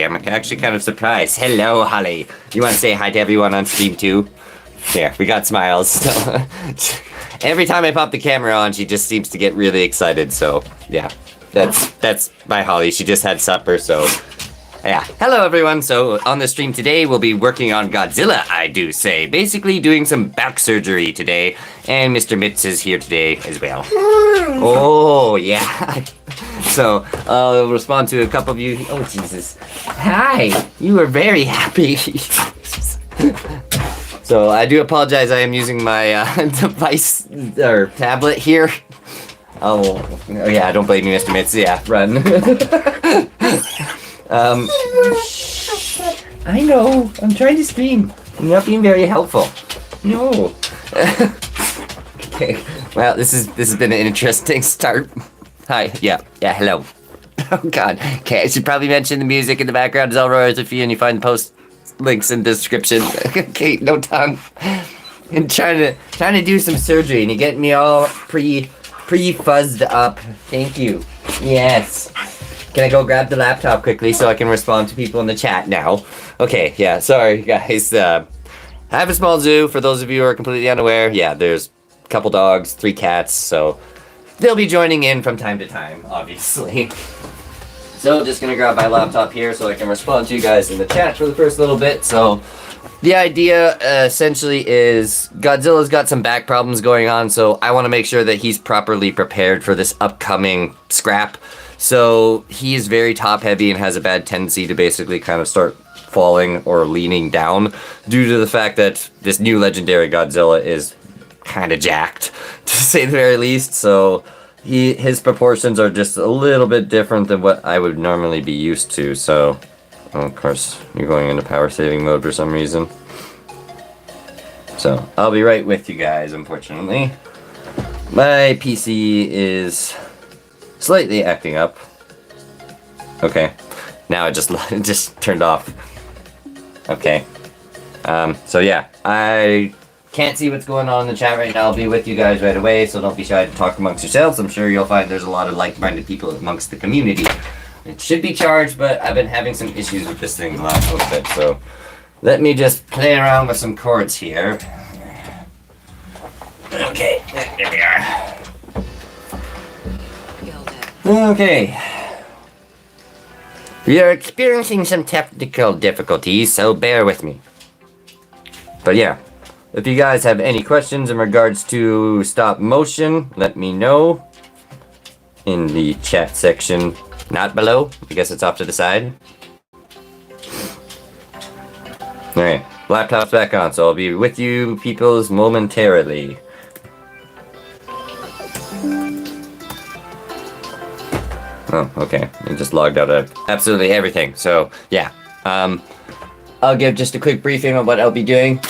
I'm actually kind of surprised. Hello, Holly. You want to say hi to everyone on stream too? Yeah, we got smiles. So every time I pop the camera on, she just seems to get really excited. So yeah, that's my Holly. She just had supper, so yeah. Hello, everyone. So on the stream today, we'll be working on Godzilla, I do say. Basically doing some back surgery today. And Mr. Mitz is here today as well. Oh, yeah. So I'll respond to a couple of you. Oh, Jesus. Hi. You were very happy. So I do apologize. I am using my device or tablet here. Oh, yeah. Don't blame me, Mr. Mitz. Yeah, run. I know. I'm trying to stream. I'm not being very helpful. No. Okay. Well, this has been an interesting start. Hi. Yeah. Hello. Oh God. Okay. I should probably mention the music in the background is all royalty-free, and you find post links in the description. Okay. No tongue. And trying to do some surgery, and you get me all pre-fuzzed up. Thank you. Yes. Can I go grab the laptop quickly so I can respond to people in the chat now? Okay, yeah, sorry guys. I have a small zoo, for those of you who are completely unaware. Yeah, there's a couple dogs, 3 cats, so they'll be joining in from time to time, obviously. So, just gonna grab my laptop here so I can respond to you guys in the chat for the first little bit. So, the idea essentially is Godzilla's got some back problems going on, so I want to make sure that he's properly prepared for this upcoming scrap. So he is very top heavy and has a bad tendency to basically kind of start falling or leaning down due to the fact that this new legendary Godzilla is kind of jacked, to say the very least. So his proportions are just a little bit different than what I would normally be used to. So, oh, of course, you're going into power saving mode for some reason. So I'll be right with you guys, unfortunately. My PC is slightly acting up. Okay. Now it just turned off. Okay. So yeah, I can't see what's going on in the chat right now. I'll be with you guys right away, so don't be shy to talk amongst yourselves. I'm sure you'll find there's a lot of like-minded people amongst the community. It should be charged, but I've been having some issues with this thing the last little bit, so let me just play around with some chords here. Okay, there we are. Okay. We are experiencing some technical difficulties, so bear with me. But yeah, if you guys have any questions in regards to stop motion, let me know in the chat section. Not below. I guess it's off to the side. Alright, laptop's back on, so I'll be with you peoples momentarily. Oh, okay. I just logged out of absolutely everything. So, yeah. I'll give just a quick briefing on what I'll be doing.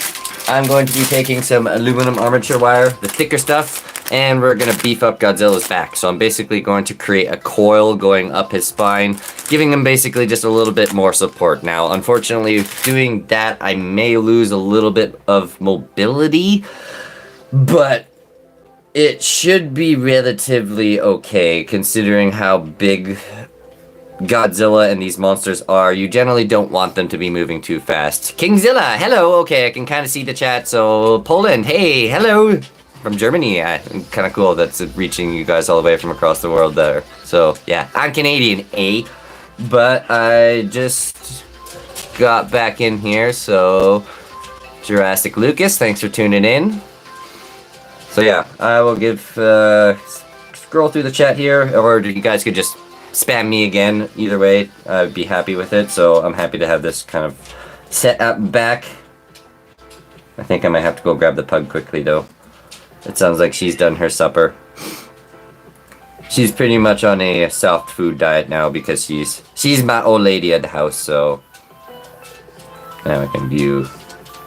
I'm going to be taking some aluminum armature wire, the thicker stuff, and we're going to beef up Godzilla's back. So I'm basically going to create a coil going up his spine, giving him basically just a little bit more support. Now, unfortunately, doing that, I may lose a little bit of mobility, but it should be relatively okay, considering how big Godzilla and these monsters are. You generally don't want them to be moving too fast. Kingzilla, hello. Okay, I can kind of see the chat. So, Poland, hey, hello. From Germany. Yeah, kind of cool that's reaching you guys all the way from across the world there. So, yeah, I'm Canadian, eh? But I just got back in here, so Jurassic Lucas, thanks for tuning in. So yeah, I will give, scroll through the chat here, or you guys could just spam me again. Either way, I'd be happy with it, so I'm happy to have this kind of set up back. I think I might have to go grab the pug quickly, though. It sounds like she's done her supper. She's pretty much on a soft food diet now, because she's my old lady at the house, so now I can view.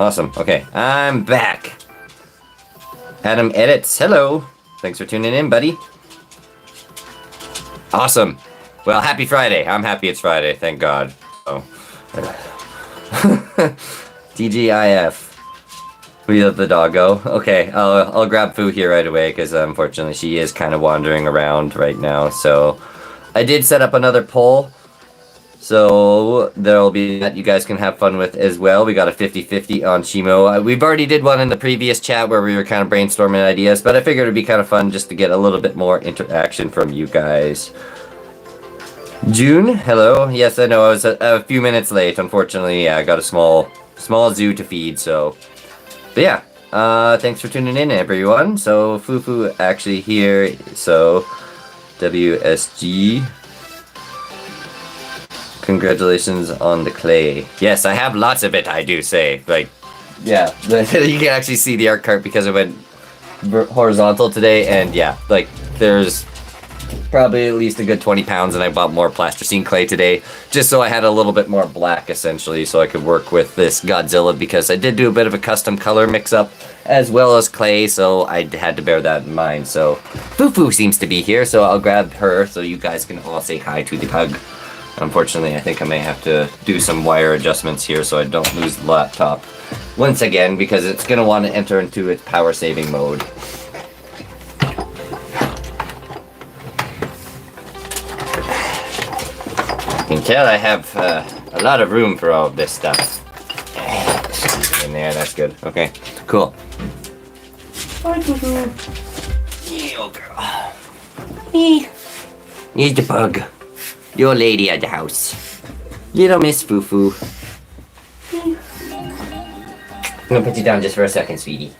Awesome, okay, I'm back. Adam Edits, hello. Thanks for tuning in, buddy. Awesome. Well, happy Friday. I'm happy it's Friday, thank God. Oh. TGIF. We let the dog go. Okay, I'll grab Foo here right away, because unfortunately she is kind of wandering around right now. So I did set up another poll. So there'll be that you guys can have fun with as well. We got a 50-50 on Shimo. We've already did one in the previous chat where we were kind of brainstorming ideas, but I figured it'd be kind of fun just to get a little bit more interaction from you guys. June, hello. Yes, I know I was a few minutes late. Unfortunately, yeah, I got a small zoo to feed, so. But yeah, thanks for tuning in, everyone. So Fufu actually here, so WSG. Congratulations on the clay. Yes, I have lots of it, I do say. Like, yeah, you can actually see the art cart because it went horizontal today, and yeah, like, there's probably at least a good 20 pounds, and I bought more plasticine clay today, just so I had a little bit more black, essentially, so I could work with this Godzilla, because I did do a bit of a custom color mix-up, as well as clay, so I had to bear that in mind. So, Fufu seems to be here, so I'll grab her, so you guys can all say hi to the pug. Unfortunately, I think I may have to do some wire adjustments here so I don't lose the laptop once again, because it's going to want to enter into its power saving mode. You can tell I have a lot of room for all of this stuff. In there, that's good. Okay, cool. Hi, Fufu. Yeah, old girl. Here's the pug. Your lady at the house. Little Miss Fufu. I'm gonna put you down just for a second, sweetie.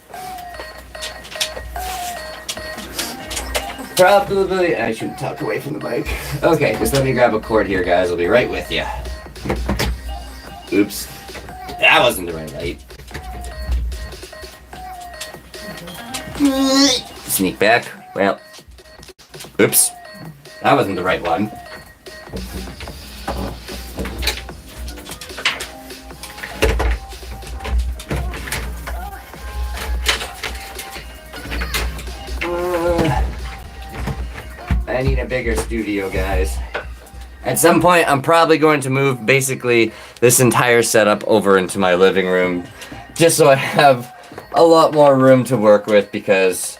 Probably I should tuck away from the mic. Okay, just let me grab a cord here, guys. I'll be right with you. Oops. That wasn't the right light. Sneak back. Well. Oops. That wasn't the right one. I need a bigger studio, guys. At some point, I'm probably going to move basically this entire setup over into my living room, just so I have a lot more room to work with, because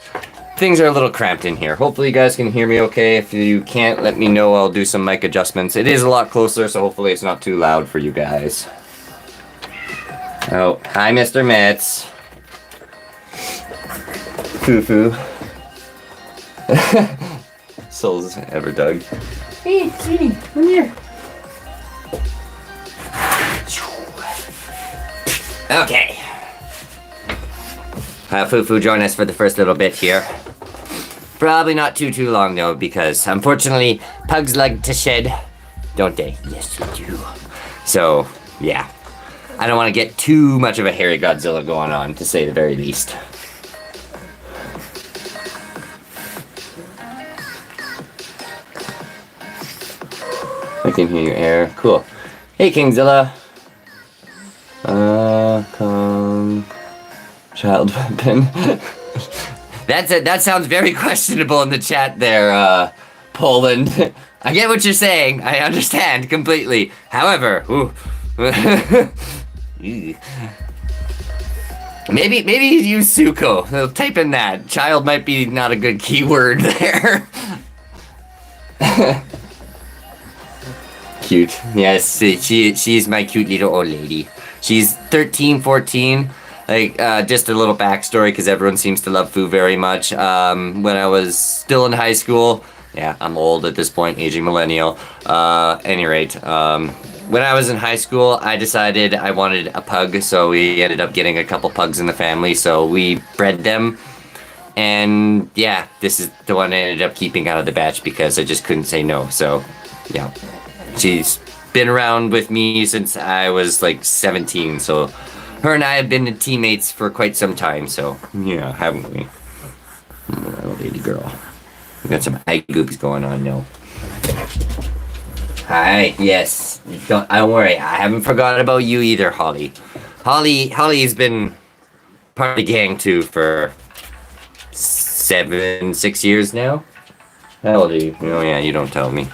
things are a little cramped in here. Hopefully you guys can hear me okay. If you can't, let me know. I'll do some mic adjustments. It is a lot closer, so hopefully it's not too loud for you guys. Oh, hi, Mr. Metz. Fufu. Souls ever dug. Hey, sweetie, come here. Okay. Fufu, join us for the first little bit here. Probably not too long though, because unfortunately, pugs like to shed, don't they? Yes, they do. So, yeah. I don't want to get too much of a hairy Godzilla going on, to say the very least. I can hear your air. Cool. Hey, Kingzilla. Come. Child weapon. That sounds very questionable in the chat there, Poland. I get what you're saying. I understand completely. However, maybe use Suko. Type in that. Child might be not a good keyword there. Cute. Yes, she's my cute little old lady. She's 13, 14. Like, just a little backstory, because everyone seems to love Fu very much. When I was still in high school, yeah, I'm old at this point, aging millennial. Any rate, when I was in high school, I decided I wanted a pug, so we ended up getting a couple pugs in the family, so we bred them. And yeah, this is the one I ended up keeping out of the batch because I just couldn't say no, so yeah. She's been around with me since I was like 17, so her and I have been teammates for quite some time, so yeah, haven't we? Oh, lady girl. We got some eye goops going on now. Hi, yes. Don't worry, I haven't forgotten about you either, Holly. Holly's been part of the gang too for 6 years now. How old are you? Oh yeah, you don't tell me.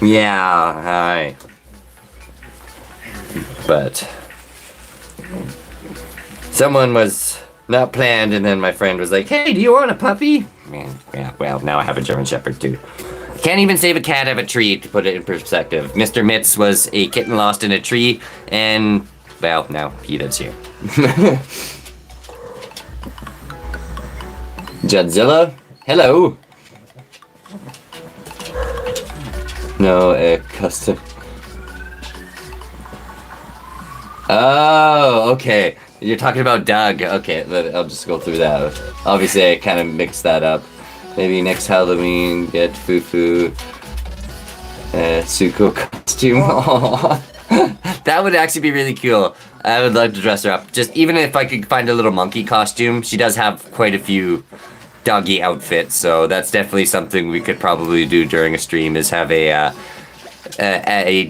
Yeah, hi. But someone was not planned, and then my friend was like, "Hey, do you want a puppy?" Man, yeah, well, now I have a German Shepherd too. Can't even save a cat out of a tree, to put it in perspective. Mr. Mitz was a kitten lost in a tree, and, well, now he lives here. Godzilla? Hello! No, custom. Oh, okay. You're talking about Doug. Okay, I'll just go through that. Obviously, I kind of mixed that up. Maybe next Halloween, get Fufu, Suko costume. That would actually be really cool. I would love to dress her up. Just even if I could find a little monkey costume. She does have quite a few doggy outfits, so that's definitely something we could probably do during a stream, is have a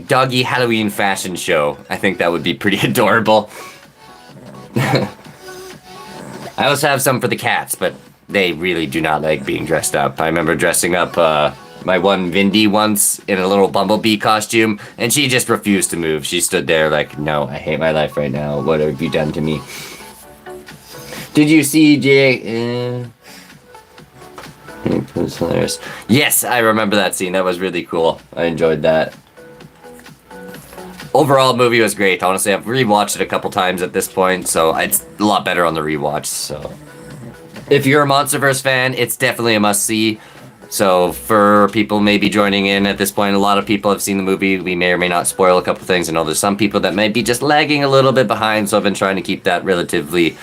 doggy Halloween fashion show. I think that would be pretty adorable. I also have some for the cats, but they really do not like being dressed up. I remember dressing up my one Vindy once in a little bumblebee costume, and she just refused to move. She stood there like, no, I hate my life right now. What have you done to me? Did you see Jay? It was hilarious. Yes, I remember that scene. That was really cool. I enjoyed that. Overall, the movie was great. Honestly, I've rewatched it a couple times at this point, so it's a lot better on the rewatch. So, if you're a Monsterverse fan, it's definitely a must-see. So, for people maybe joining in at this point, a lot of people have seen the movie. We may or may not spoil a couple things. I know there's some people that might be just lagging a little bit behind, so I've been trying to keep that relatively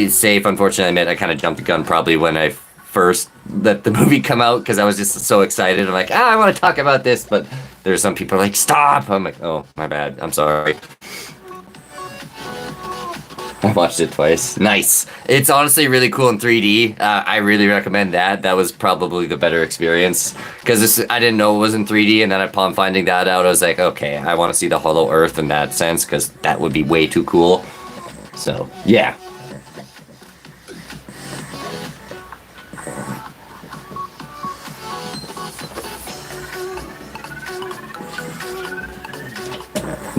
safe. Unfortunately, I admit I kind of jumped the gun probably when I first let the movie come out, because I was just so excited. I'm like, I want to talk about this, but there's some people like, stop! I'm like, oh, my bad. I'm sorry. I watched it twice. Nice. It's honestly really cool in 3D. I really recommend that. That was probably the better experience, because I didn't know it was in 3D, and then upon finding that out, I was like, okay, I want to see the Hollow Earth in that sense, because that would be way too cool. So, yeah.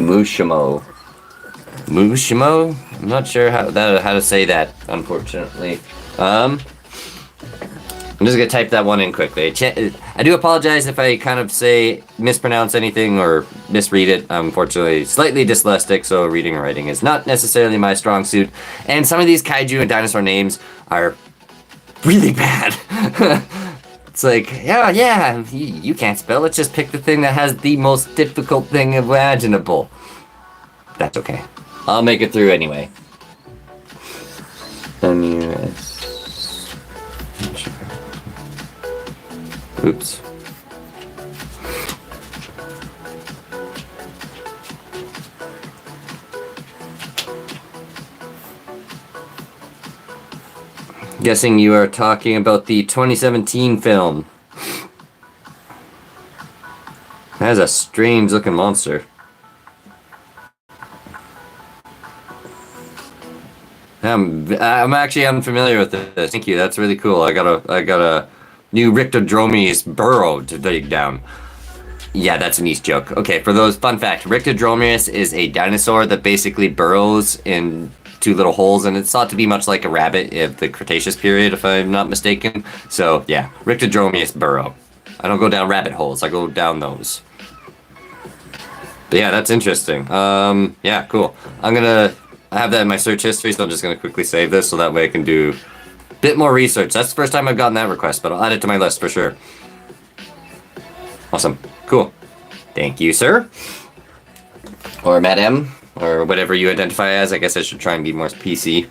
Shimo. Shimo? I'm not sure how to say that, unfortunately. I'm just gonna type that one in quickly. I do apologize if I kind of mispronounce anything or misread it. I'm unfortunately slightly dyslexic, so reading and writing is not necessarily my strong suit. And some of these kaiju and dinosaur names are really bad. It's like, yeah, you can't spell. Let's just pick the thing that has the most difficult thing imaginable. That's okay. I'll make it through anyway. Oops. Guessing you are talking about the 2017 film. That is a strange looking monster. I'm actually unfamiliar with this. Thank you. That's really cool. I got a new Rictodromeus burrow to dig down. Yeah, that's an East joke. Okay, for those, fun fact, Rictodromeus is a dinosaur that basically burrows in two little holes, and it's thought to be much like a rabbit of the Cretaceous period, if I'm not mistaken. So, yeah, Rictodromeus burrow. I don't go down rabbit holes, I go down those. But yeah, that's interesting. Yeah, cool. I have that in my search history, so I'm just going to quickly save this so that way I can do a bit more research. That's the first time I've gotten that request, but I'll add it to my list for sure. Awesome. Cool. Thank you, sir. Or madam, or whatever you identify as. I guess I should try and be more PC.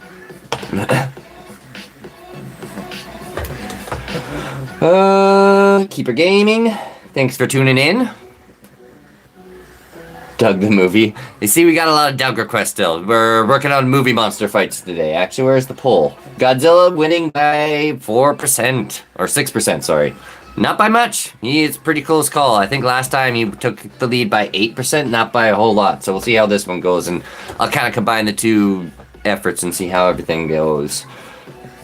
Keeper Gaming. Thanks for tuning in. Doug the movie. You see, we got a lot of Doug requests still. We're working on movie monster fights today. Actually, where's the poll? Godzilla winning by 4%. Or 6%, sorry. Not by much. It's a pretty close call. I think last time he took the lead by 8%, not by a whole lot. So we'll see how this one goes, and I'll kind of combine the two efforts and see how everything goes.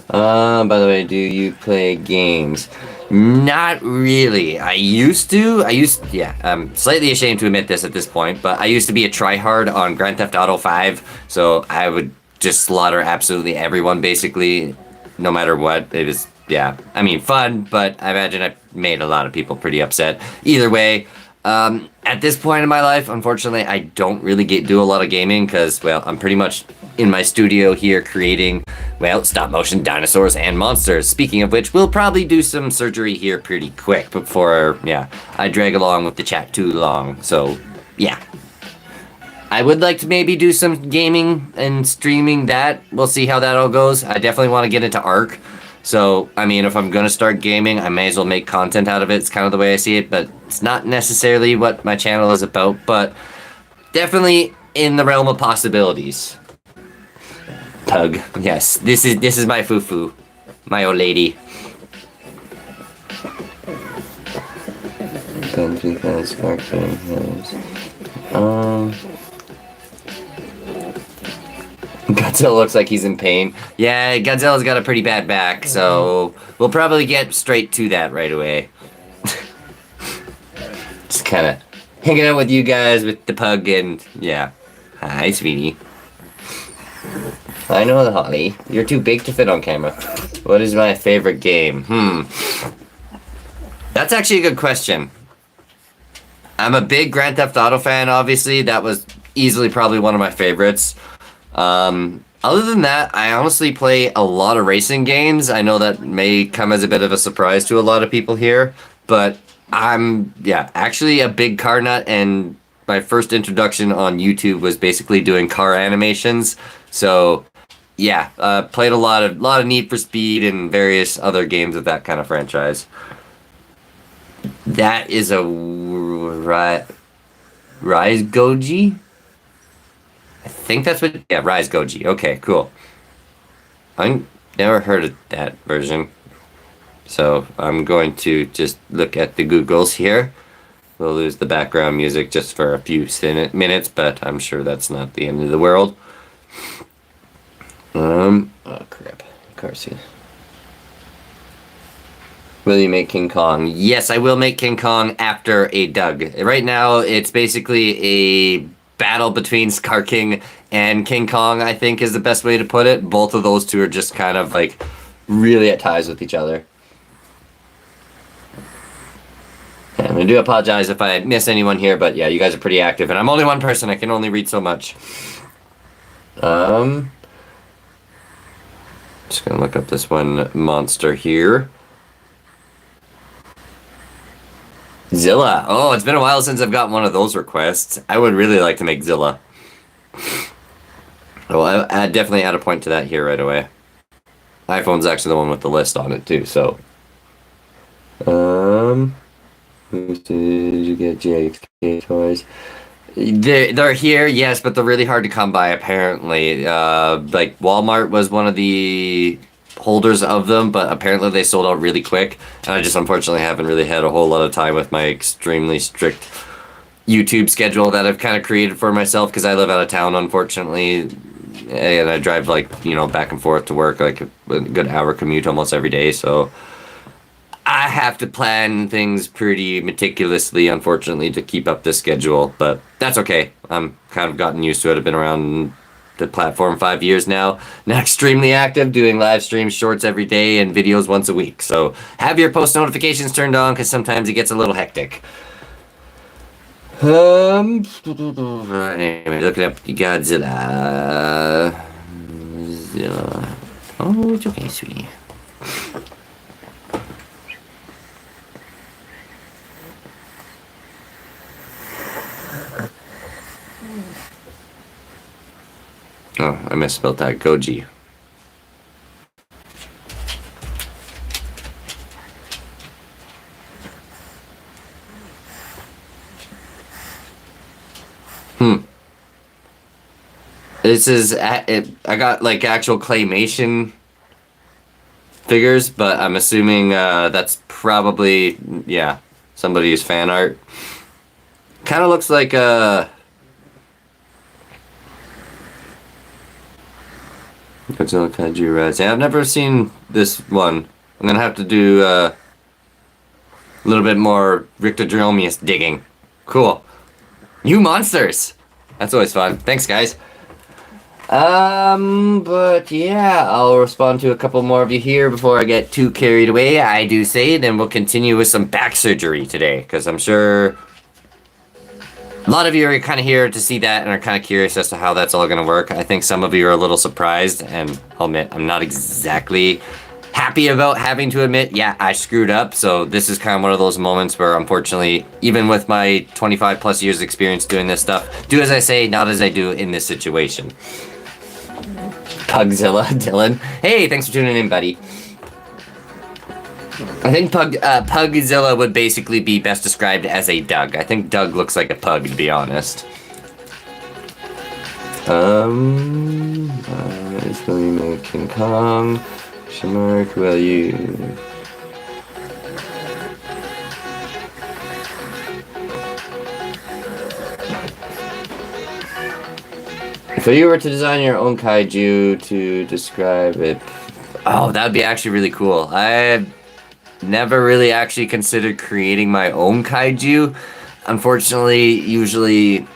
By the way, do you play games? Not really. I used to, yeah, I'm slightly ashamed to admit this at this point, but I used to be a tryhard on Grand Theft Auto 5, so I would just slaughter absolutely everyone, basically, no matter what. It was, yeah, I mean, fun, but I imagine I made a lot of people pretty upset. Either way, at this point in my life, unfortunately, I don't really do a lot of gaming because, well, I'm pretty much in my studio here creating, well, stop motion dinosaurs and monsters. Speaking of which, we'll probably do some surgery here pretty quick before, yeah, I drag along with the chat too long. So, yeah. I would like to maybe do some gaming and streaming that. We'll see how that all goes. I definitely want to get into Ark. So, I mean, if I'm going to start gaming, I may as well make content out of it. It's kind of the way I see it, but it's not necessarily what my channel is about, but definitely in the realm of possibilities. Pug. Yes, this is my foo-foo. My old lady. Godzilla looks like he's in pain. Yeah, Godzilla's got a pretty bad back, so we'll probably get straight to that right away. Just kind of hanging out with you guys with the pug and, yeah. Hi, sweetie. I know, Holly. You're too big to fit on camera. What is my favorite game? That's actually a good question. I'm a big Grand Theft Auto fan, obviously. That was easily probably one of my favorites. Other than that, I honestly play a lot of racing games. I know that may come as a bit of a surprise to a lot of people here, but I'm, yeah, actually a big car nut, and my first introduction on YouTube was basically doing car animations. So, yeah, played a lot of Need for Speed and various other games of that kind of franchise. That is a Rise Goji? I think that's what, yeah, Rise Goji. Okay, cool. I've never heard of that version. So I'm going to just look at the Googles here. We'll lose the background music just for a few minutes, but I'm sure that's not the end of the world. Oh crap. Car seat. Will you make King Kong? Yes, I will make King Kong after a Doug. Right now, it's basically a battle between Scar King and King Kong, I think is the best way to put it. Both of those two are just kind of like really at ties with each other. And I do apologize if I miss anyone here, but yeah, you guys are pretty active, and I'm only one person. I can only read so much. Just gonna look up this one monster here. Zilla. Oh, it's been a while since I've gotten one of those requests. I would really like to make Zilla. Well, I definitely add a point to that here right away. iPhone's actually the one with the list on it too, so. Who did you get? JXK toys. They're here, yes, but they're really hard to come by apparently. Like Walmart was one of the holders of them, but apparently they sold out really quick, and I just unfortunately haven't really had a whole lot of time with my extremely strict YouTube schedule that I've kind of created for myself, because I live out of town, unfortunately, and I drive, like, you know, back and forth to work, like a good hour commute almost every day, so I have to plan things pretty meticulously, unfortunately, to keep up this schedule, but that's okay. I'm kind of gotten used to it. I've been around the platform 5 years now. Now extremely active, doing live streams, shorts every day, and videos once a week. So have your post notifications turned on, because sometimes it gets a little hectic. Anyway, looking up Godzilla. Oh, it's okay, sweetie. Oh, I misspelled that. Goji. This is I got like actual claymation figures, but I'm assuming that's probably, yeah, somebody's fan art. Kind of looks like a Godzilla Kaiju Rise. Yeah, I've never seen this one. I'm gonna have to do a little bit more Rictodromius digging. Cool. New monsters! That's always fun. Thanks, guys. But yeah, I'll respond to a couple more of you here before I get too carried away. I do say, then we'll continue with some back surgery today, because I'm sure a lot of you are kind of here to see that and are kind of curious as to how that's all going to work. I think some of you are a little surprised, and I'll admit, I'm not exactly happy about having to admit, yeah, I screwed up. So this is kind of one of those moments where, unfortunately, even with my 25 plus years experience doing this stuff, do as I say, not as I do in this situation. Pugzilla, Dylan. Hey, thanks for tuning in, buddy. I think Pugzilla would basically be best described as a Doug. I think Doug looks like a pug, to be honest. Is William King Kong? Shimo, will you? If you were to design your own kaiju to describe it, oh, that would be actually really cool. I've never really actually considered creating my own kaiju. Unfortunately, usually,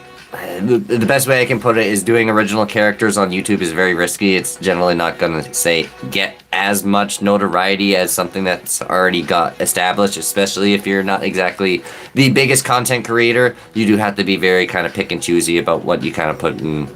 the best way I can put it is doing original characters on YouTube is very risky. It's generally not gonna get as much notoriety as something that's already got established, especially if you're not exactly the biggest content creator. You do have to be very kind of pick and choosy about what you kind of put in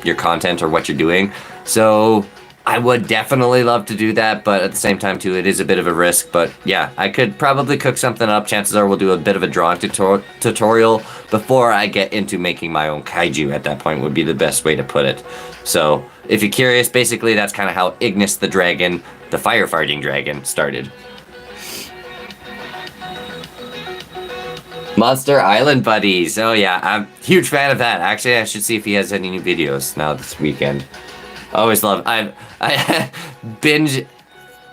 your content or what you're doing. So I would definitely love to do that, but at the same time too, it is a bit of a risk. But yeah, I could probably cook something up. Chances are we'll do a bit of a drawing tutorial before I get into making my own kaiju. At that point would be the best way to put it. So if you're curious, basically that's kind of how Ignis the dragon, the fire-farting dragon, started. Monster Island Buddies. Oh yeah, I'm a huge fan of that. Actually, I should see if he has any new videos now this weekend. I always love. I binge.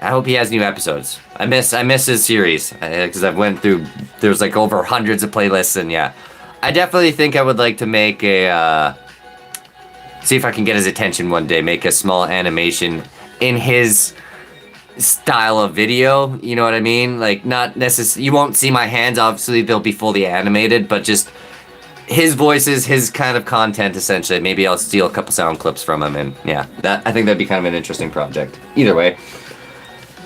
I hope he has new episodes. I miss his series because I've went through. There's like over hundreds of playlists, and yeah, I definitely think I would like to make a. See if I can get his attention one day. Make a small animation in his style of video, you know what I mean? Like, not necessarily, you won't see my hands, obviously they'll be fully animated, but just his voices, his kind of content, essentially. Maybe I'll steal a couple sound clips from him, and yeah, I think that'd be kind of an interesting project. Either way,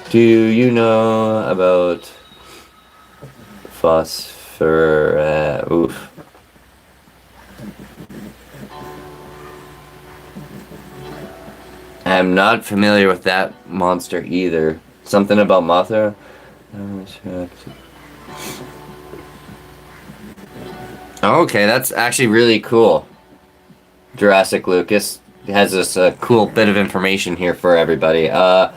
do you know about phosphor? Oof. I'm not familiar with that monster either. Something about Mothra? Okay, that's actually really cool. Jurassic Lucas has this cool bit of information here for everybody. I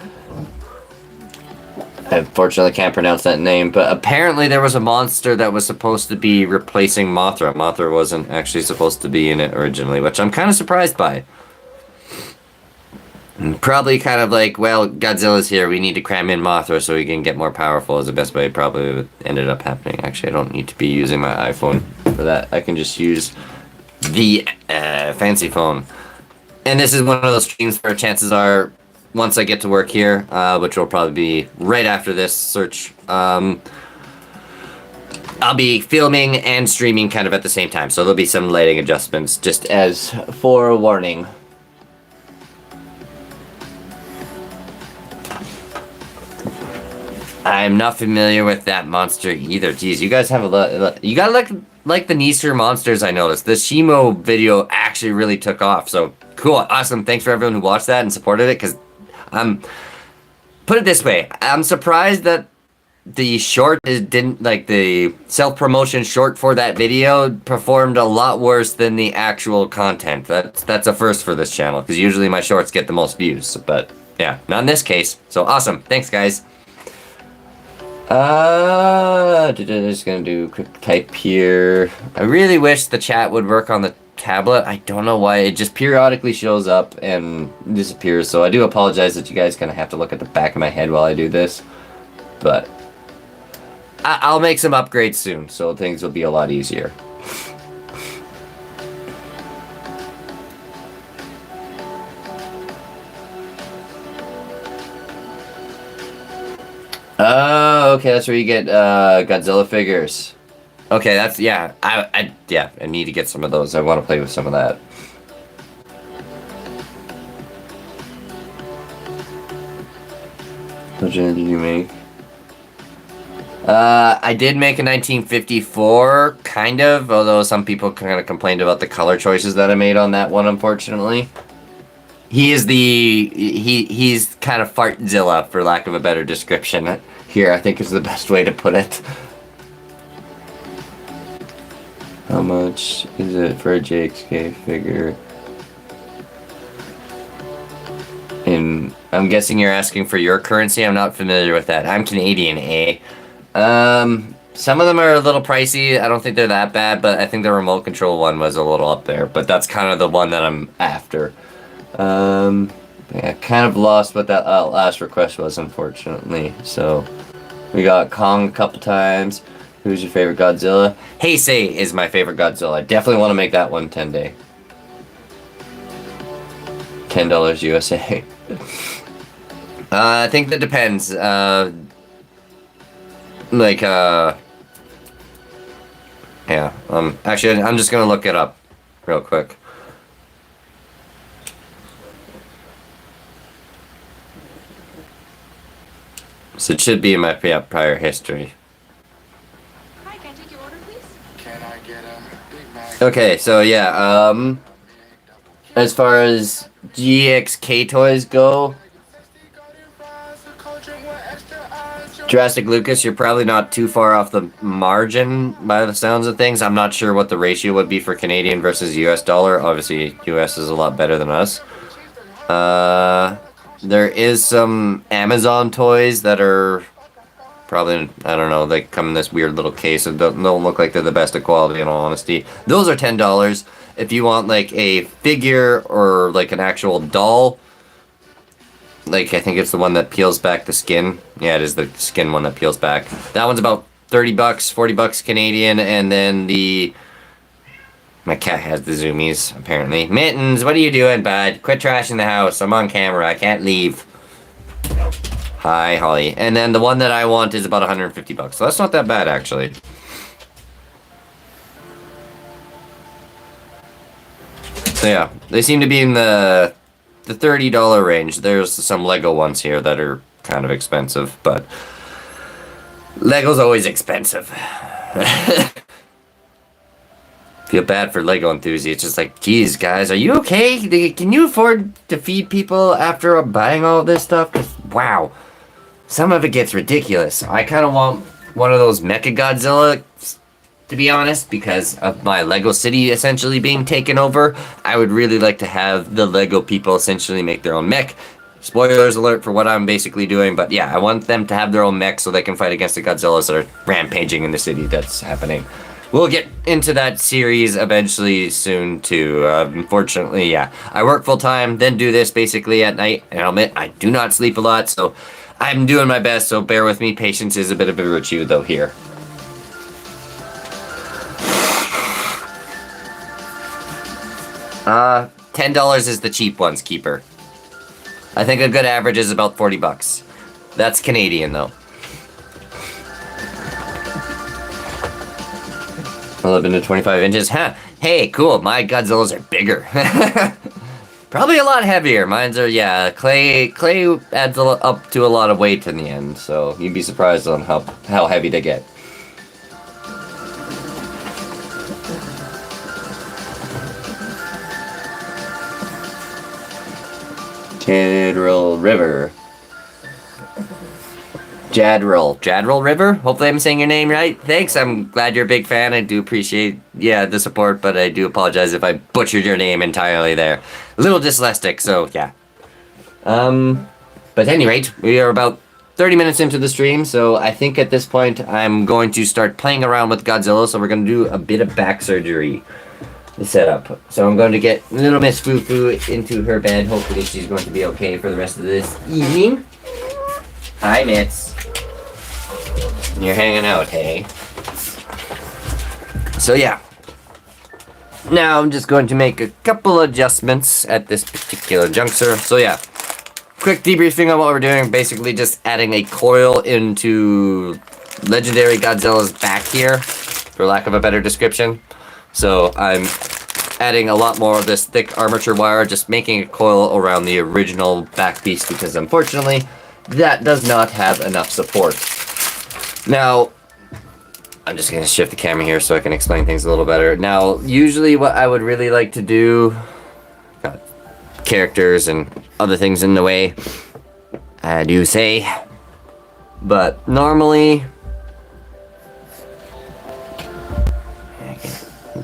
unfortunately can't pronounce that name, but apparently there was a monster that was supposed to be replacing Mothra. Mothra wasn't actually supposed to be in it originally, which I'm kind of surprised by. Probably kind of like, well, Godzilla's here, we need to cram in Mothra so he can get more powerful is the best way it probably ended up happening. Actually, I don't need to be using my iPhone for that. I can just use the fancy phone. And this is one of those streams where chances are, once I get to work here, which will probably be right after this search, I'll be filming and streaming kind of at the same time. So there'll be some lighting adjustments, just as forewarning. I'm not familiar with that monster either. Jeez, you guys have a lot. You gotta like the Dinosaur monsters. I noticed the Shimo video actually really took off. So cool, awesome. Thanks for everyone who watched that and supported it. Because put it this way, I'm surprised that the short didn't like the self-promotion short for that video performed a lot worse than the actual content. That's a first for this channel because usually my shorts get the most views. But yeah, not in this case. So awesome. Thanks, guys. Just gonna do quick type here. I really wish the chat would work on the tablet. I don't know why, it just periodically shows up and disappears, so I do apologize that you guys kind of have to look at the back of my head while I do this. But I'll make some upgrades soon, so things will be a lot easier. Oh, okay, that's where you get Godzilla figures. Okay, that's, yeah, I need to get some of those. I want to play with some of that. Which one did you make? I did make a 1954, kind of, although some people kind of complained about the color choices that I made on that one, unfortunately. He's kind of Fartzilla, for lack of a better description. Here, I think is the best way to put it. How much is it for a JXK figure? And I'm guessing you're asking for your currency. I'm not familiar with that. I'm Canadian, eh? Some of them are a little pricey. I don't think they're that bad, but I think the remote control one was a little up there. But that's kind of the one that I'm after. Yeah, kind of lost what that last request was, unfortunately. So, we got Kong a couple times. Who's your favorite Godzilla? Heisei is my favorite Godzilla. I definitely want to make that one 10-day. $10 USA. I think that depends. Yeah. Actually, I'm just gonna look it up real quick. So it should be in my prior history. Hi, can I take your order, please? Can I get a Big Mac? Okay, so yeah, as far as GXK toys go, Jurassic Lucas, you're probably not too far off the margin by the sounds of things. I'm not sure what the ratio would be for Canadian versus US dollar. Obviously, US is a lot better than us. There is some Amazon toys that are probably, I don't know, they come in this weird little case and don't look like they're the best of quality, in all honesty. Those are $10. If you want like a figure or like an actual doll, like I think it's the one that peels back the skin. Yeah, it is the skin one that peels back. That one's about $30, $40 Canadian, and then my cat has the zoomies, apparently. Mittens, what are you doing, bud? Quit trashing the house. I'm on camera. I can't leave. Hi, Holly. And then the one that I want is about $150. So that's not that bad, actually. So yeah, they seem to be in the $30 range. There's some Lego ones here that are kind of expensive, but Lego's always expensive. Feel bad for Lego enthusiasts. Just like, geez, guys, are you okay? Can you afford to feed people after buying all this stuff? 'Cause, wow, some of it gets ridiculous. I kind of want one of those Mecha Godzilla, to be honest, because of my Lego city essentially being taken over. I would really like to have the Lego people essentially make their own mech. Spoilers alert for what I'm basically doing, but yeah, I want them to have their own mech so they can fight against the Godzillas that are rampaging in the city that's happening. We'll get into that series eventually soon too. Unfortunately, yeah. I work full time, then do this basically at night, and I'll admit I do not sleep a lot, so I'm doing my best, so bear with me. Patience is a bit of a virtue though here. $10 is the cheap ones, Keeper. I think a good average is about $40. That's Canadian though. 11 to 25 inches. Huh. Hey, cool. My Godzillas are bigger. Probably a lot heavier. Mine's are, yeah, clay adds up to a lot of weight in the end, so you'd be surprised on how heavy they get. Jadril River. Jadril River? Hopefully I'm saying your name right. Thanks, I'm glad you're a big fan. I do appreciate, the support, but I do apologize if I butchered your name entirely there. A little dyslexic, so yeah. But at any rate, we are about 30 minutes into the stream, so I think at this point I'm going to start playing around with Godzilla, so we're going to do a bit of back surgery. The setup. So I'm going to get little Miss Foo-Foo into her bed. Hopefully she's going to be okay for the rest of this evening. Hi, Mitz. You're hanging out, hey? So yeah. Now I'm just going to make a couple adjustments at this particular juncture. So yeah. Quick debriefing on what we're doing. Basically just adding a coil into Legendary Godzilla's back here, for lack of a better description. So I'm adding a lot more of this thick armature wire, just making a coil around the original back piece because unfortunately that does not have enough support. Now, I'm just going to shift the camera here so I can explain things a little better. Now, usually what I would really like to do, got characters and other things in the way, I do say, but normally,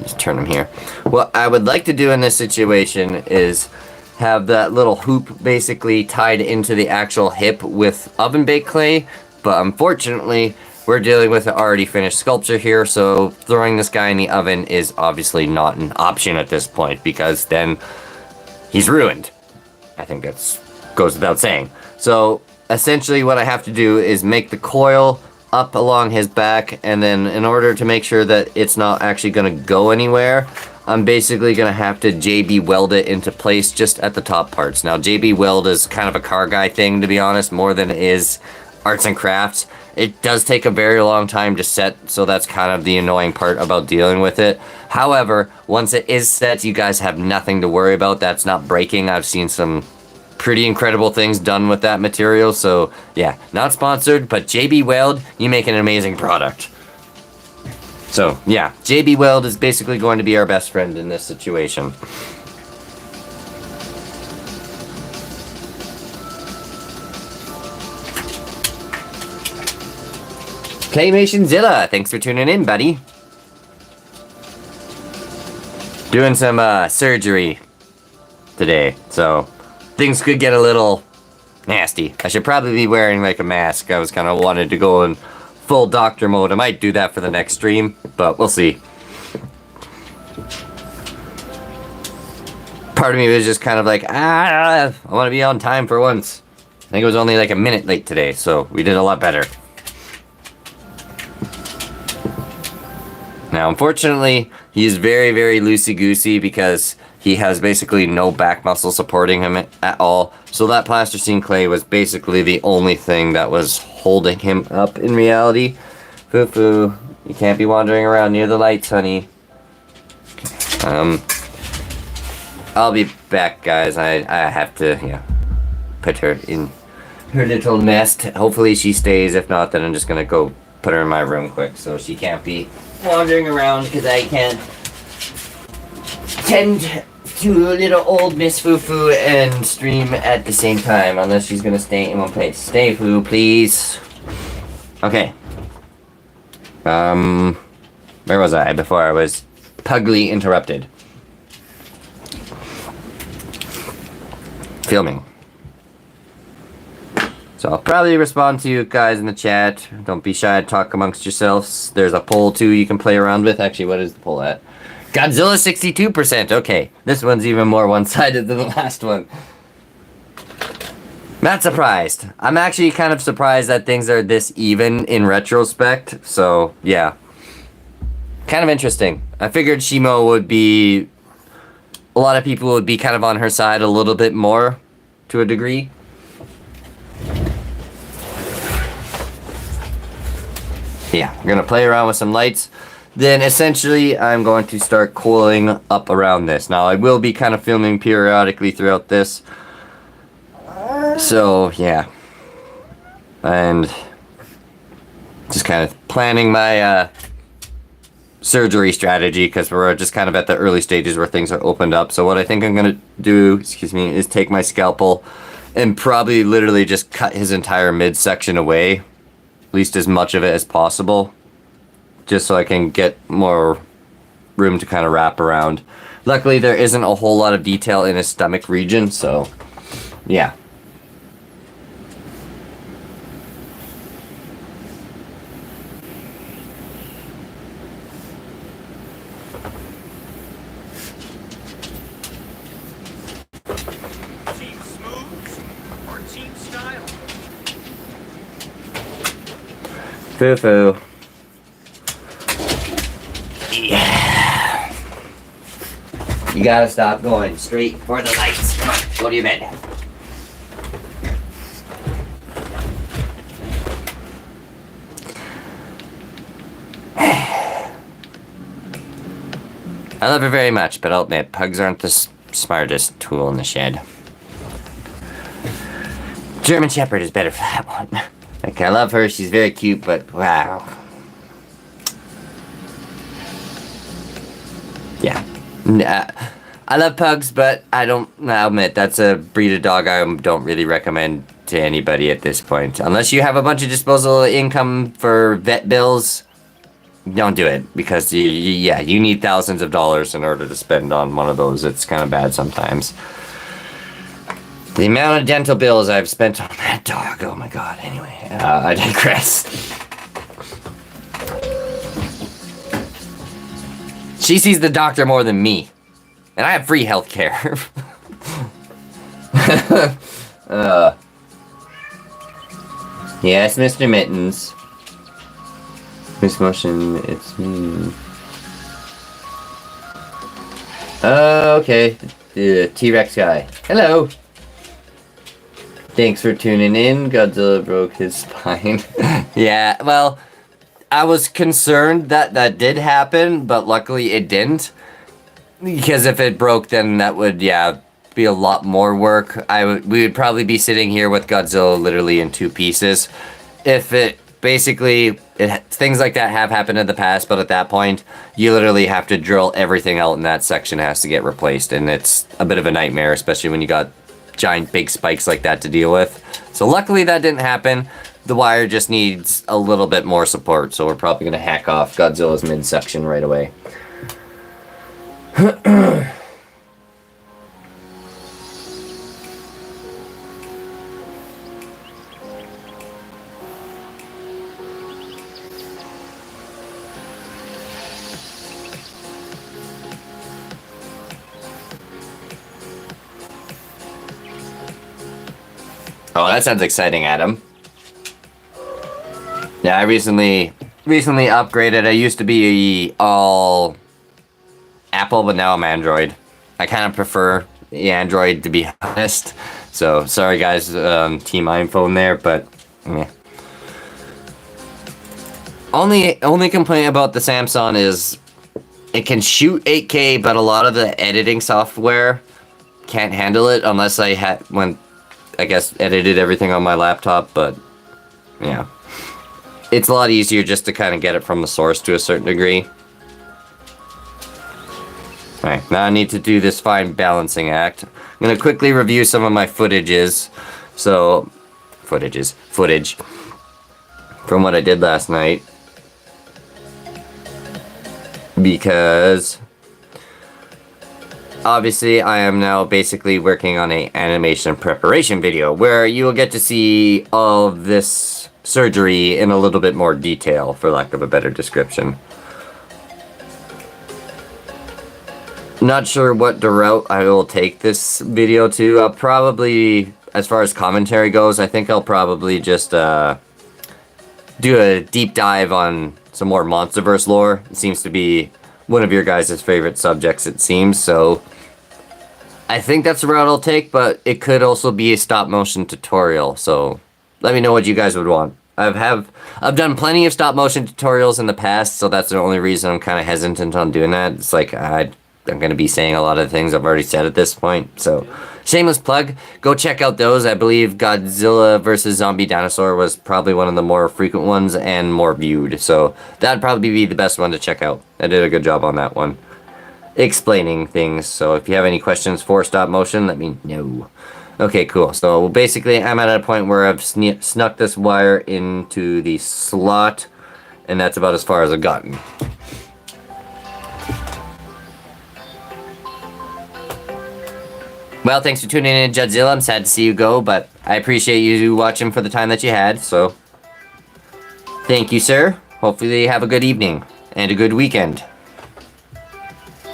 just turn them here. What I would like to do in this situation is have that little hoop basically tied into the actual hip with oven baked clay, but unfortunately we're dealing with an already finished sculpture here, so throwing this guy in the oven is obviously not an option at this point, because then he's ruined. I think that's goes without saying. So essentially what I have to do is make the coil up along his back, and then in order to make sure that it's not actually going to go anywhere, I'm basically going to have to JB weld it into place just at the top parts. Now, JB weld is kind of a car guy thing, to be honest, more than it is arts and crafts. It does take a very long time to set, so that's kind of the annoying part about dealing with it. However, once it is set, you guys have nothing to worry about. That's not breaking. I've seen some pretty incredible things done with that material, so yeah, not sponsored, but JB Weld, you make an amazing product. So yeah, JB Weld is basically going to be our best friend in this situation. Claymationzilla, thanks for tuning in, buddy. Doing some surgery today, so things could get a little nasty. I should probably be wearing like a mask. I was kind of wanted to go in full doctor mode. I might do that for the next stream, but we'll see. Part of me was just kind of like, I want to be on time for once. I think it was only like a minute late today, so we did a lot better. Now, unfortunately, he's very, very loosey-goosey because he has basically no back muscle supporting him at all. So that plasticine clay was basically the only thing that was holding him up in reality. Foo-foo, you can't be wandering around near the lights, honey. I'll be back, guys. I have to, put her in her little nest. Hopefully she stays. If not, then I'm just gonna go put her in my room quick so she can't be wandering around, because I can't tend to little old Miss Foo-Foo and stream at the same time, unless she's gonna stay in one place. Stay, Foo, please. Okay. Where was I before I was pugly interrupted? Filming. So I'll probably respond to you guys in the chat. Don't be shy to talk amongst yourselves. There's a poll too you can play around with. Actually, what is the poll at? Godzilla 62%. Okay, this one's even more one-sided than the last one. Not surprised. I'm actually kind of surprised that things are this even in retrospect. So yeah, kind of interesting. I figured Shimo would be, a lot of people would be kind of on her side a little bit more to a degree. Yeah, we're gonna play around with some lights. Then essentially I'm going to start coiling up around this. Now I will be kind of filming periodically throughout this. So yeah. And just kind of planning my surgery strategy, because we're just kind of at the early stages where things are opened up. So what I think I'm gonna do, is take my scalpel and probably literally just cut his entire midsection away. At least as much of it as possible, just so I can get more room to kind of wrap around. Luckily, there isn't a whole lot of detail in his stomach region, so yeah. Team smooth or team style? Foo-foo. Yeah. You gotta stop going straight for the lights. Come on, go to your bed. I love her very much, but I'll admit, pugs aren't the smartest tool in the shed. German Shepherd is better for that one. Like, I love her, she's very cute, but wow. Yeah. I love pugs, but I'll admit, that's a breed of dog I don't really recommend to anybody at this point. Unless you have a bunch of disposable income for vet bills, don't do it. Because, you need thousands of dollars in order to spend on one of those. It's kind of bad sometimes. The amount of dental bills I've spent on that dog, oh my god. Anyway, I digress. She sees the doctor more than me. And I have free health care. Yes, Mr. Mittens. Miss Motion, it's me. Okay. The T.rex guy. Hello. Thanks for tuning in. Godzilla broke his spine. Yeah, well, I was concerned that did happen, but luckily it didn't. Because if it broke, then that would, be a lot more work. We would probably be sitting here with Godzilla literally in two pieces. If it, basically, things like that have happened in the past, but at that point, you literally have to drill everything out and that section has to get replaced. And it's a bit of a nightmare, especially when you got giant big spikes like that to deal with. So luckily that didn't happen. The wire just needs a little bit more support, so we're probably going to hack off Godzilla's midsection right away. Oh, that sounds exciting, Adam. Yeah, I recently upgraded. I used to be all Apple, but now I'm Android. I kind of prefer the Android, to be honest. So, sorry guys, Team iPhone there, but yeah. Only complaint about the Samsung is it can shoot 8K, but a lot of the editing software can't handle it unless I edited everything on my laptop, but yeah. It's a lot easier just to kind of get it from the source to a certain degree. Alright, now I need to do this fine balancing act. I'm going to quickly review some of my footage from what I did last night. Because obviously I am now basically working on an animation preparation video where you will get to see all of this surgery in a little bit more detail, for lack of a better description. Not sure what route I will take this video to. I'll probably, as far as commentary goes, I think I'll probably just do a deep dive on some more Monsterverse lore. It seems to be one of your guys' favorite subjects, it seems, so I think that's the route I'll take, but it could also be a stop-motion tutorial, so let me know what you guys would want. I've done plenty of stop-motion tutorials in the past, so that's the only reason I'm kind of hesitant on doing that. It's like, I'm going to be saying a lot of things I've already said at this point, so shameless plug. Go check out those. I believe Godzilla vs. Zombie Dinosaur was probably one of the more frequent ones and more viewed, so that'd probably be the best one to check out. I did a good job on that one, explaining things, so if you have any questions for stop motion, let me know. Okay, cool. So basically, I'm at a point where I've snuck this wire into the slot, and that's about as far as I've gotten. Well, thanks for tuning in, Godzilla. I'm sad to see you go, but I appreciate you watching for the time that you had, so thank you, sir. Hopefully you have a good evening and a good weekend.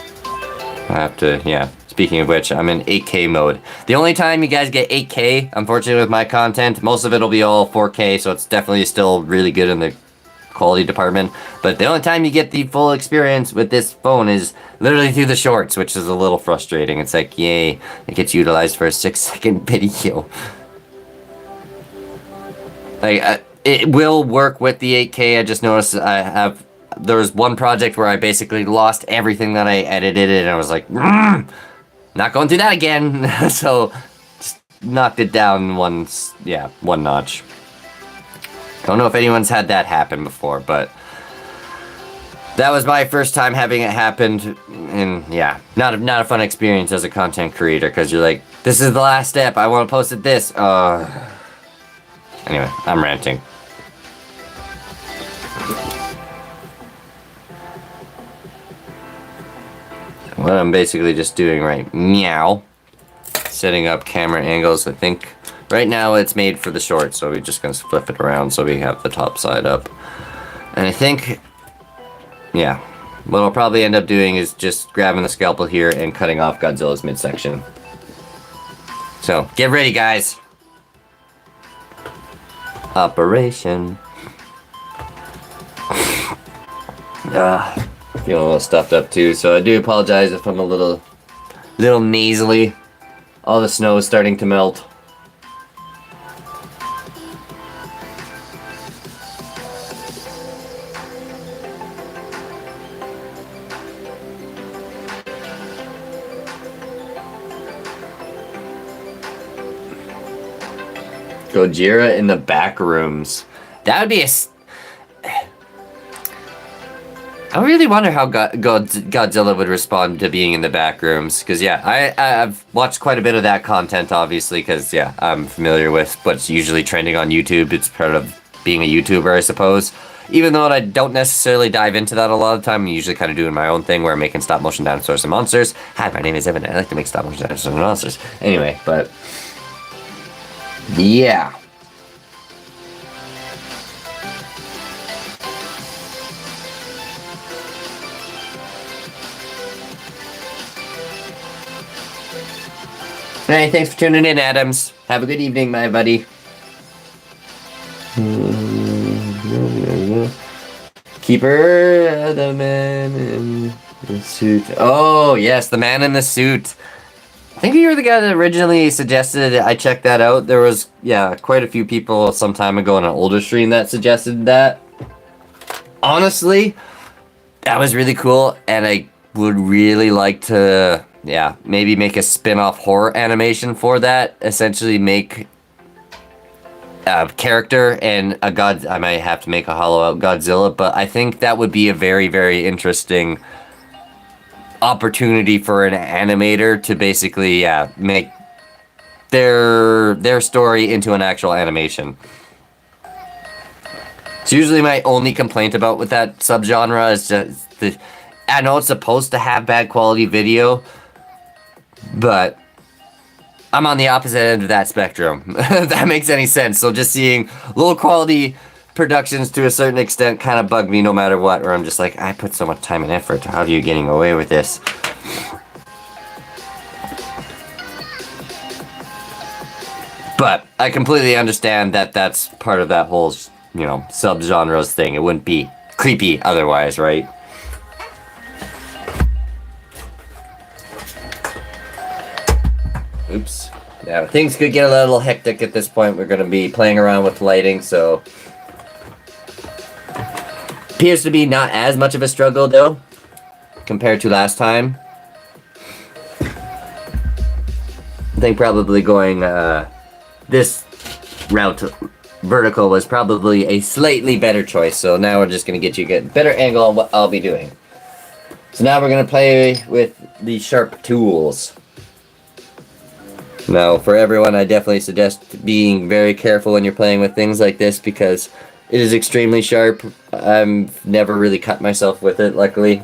I have to, yeah. Speaking of which, I'm in 8K mode. The only time you guys get 8K, unfortunately with my content, most of it will be all 4K, so it's definitely still really good in the quality department. But the only time you get the full experience with this phone is literally through the shorts, which is a little frustrating. It's like, yay, it gets utilized for a 6-second video. Like, it will work with the 8K. I just noticed there was one project where I basically lost everything that I edited, and I was like, not going through that again. So just knocked it down one notch. Don't know if anyone's had that happen before, but that was my first time having it happen, and yeah, not a fun experience as a content creator, because you're like, this is the last step, I want to post it this. Anyway, I'm ranting. What I'm basically just doing right now, setting up camera angles. I think right now it's made for the short, so we're just gonna flip it around so we have the top side up. And I think, yeah, what I'll probably end up doing is just grabbing the scalpel here and cutting off Godzilla's midsection. So, get ready, guys. Operation. Feeling a little stuffed up too, so I do apologize if I'm a little nasally. All the snow is starting to melt. Gojira in the back rooms. That would be a... I really wonder how Godzilla would respond to being in the back rooms. Because, yeah, I've watched quite a bit of that content, obviously. Because, yeah, I'm familiar with what's usually trending on YouTube. It's part of being a YouTuber, I suppose. Even though I don't necessarily dive into that a lot of the time. I'm usually kind of doing my own thing where I'm making stop-motion dinosaurs and monsters. Hi, my name is Evan. I like to make stop-motion dinosaurs and monsters. Anyway, but... yeah. Hey, thanks for tuning in, Adams. Have a good evening, my buddy. Keeper, the man in the suit. Oh, yes, the man in the suit. I think you were the guy that originally suggested it. I checked that out. There was, yeah, quite a few people some time ago on an older stream that suggested that. Honestly, that was really cool, and I would really like to... yeah, maybe make a spin-off horror animation for that. Essentially make a character and a god... I might have to make a hollow-out Godzilla, but I think that would be a very, very interesting opportunity for an animator to basically, yeah, make their story into an actual animation. It's usually my only complaint about with that subgenre is just the... I know it's supposed to have bad quality video, but I'm on the opposite end of that spectrum, if that makes any sense. So just seeing low quality productions to a certain extent kind of bug me no matter what, where I'm just like, I put so much time and effort, how are you getting away with this? But I completely understand that that's part of that whole, you know, subgenres thing. It wouldn't be creepy otherwise, right? Oops. Yeah, things could get a little hectic at this point. We're going to be playing around with lighting, so... appears to be not as much of a struggle, though, compared to last time. I think probably going, this route vertical was probably a slightly better choice, so now we're just going to get you a better angle on what I'll be doing. So now we're going to play with the sharp tools. Now, for everyone, I definitely suggest being very careful when you're playing with things like this because it is extremely sharp. I've never really cut myself with it, luckily.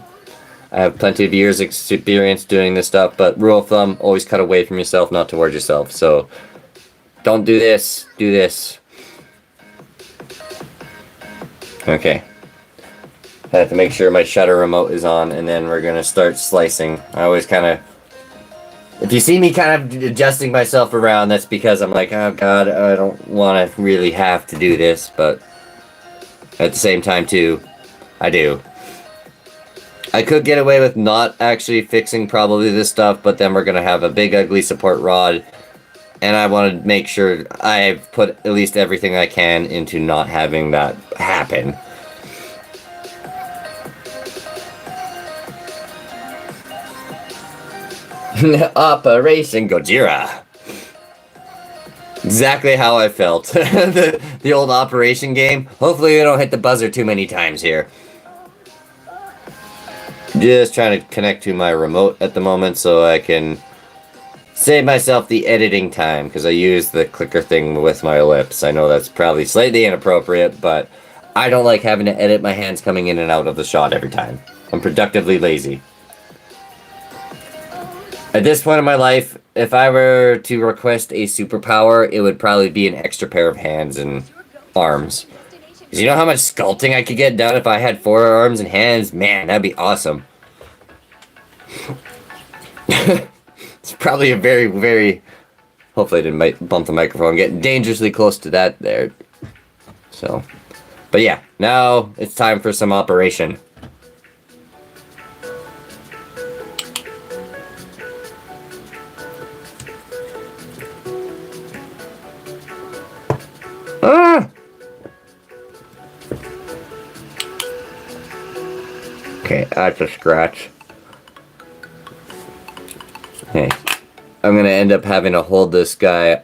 I have plenty of years experience doing this stuff, but rule of thumb, always cut away from yourself, not towards yourself. So, don't do this, do this. Okay. I have to make sure my shutter remote is on, and then we're going to start slicing. I always kind of... if you see me kind of adjusting myself around, that's because I'm like, oh god, I don't want to really have to do this, but at the same time too, I do. I could get away with not actually fixing probably this stuff, but then we're going to have a big ugly support rod, and I want to make sure I've put at least everything I can into not having that happen. Operation Gojira. exactly how I felt. The old Operation game. Hopefully we don't hit the buzzer too many times here. Just trying to connect to my remote at the moment so I can save myself the editing time, because I use the clicker thing with my lips. I know that's probably slightly inappropriate, but I don't like having to edit my hands coming in and out of the shot every time. I'm productively lazy. At this point in my life, if I were to request a superpower, it would probably be an extra pair of hands and arms. Because you know how much sculpting I could get done if I had 4 arms and hands? Man, that'd be awesome. It's probably a very, very... Hopefully I didn't bump the microphone. Getting dangerously close to that there. So... But yeah, now it's time for some operation. Ah! Okay, that's a scratch. Okay, I'm gonna end up having to hold this guy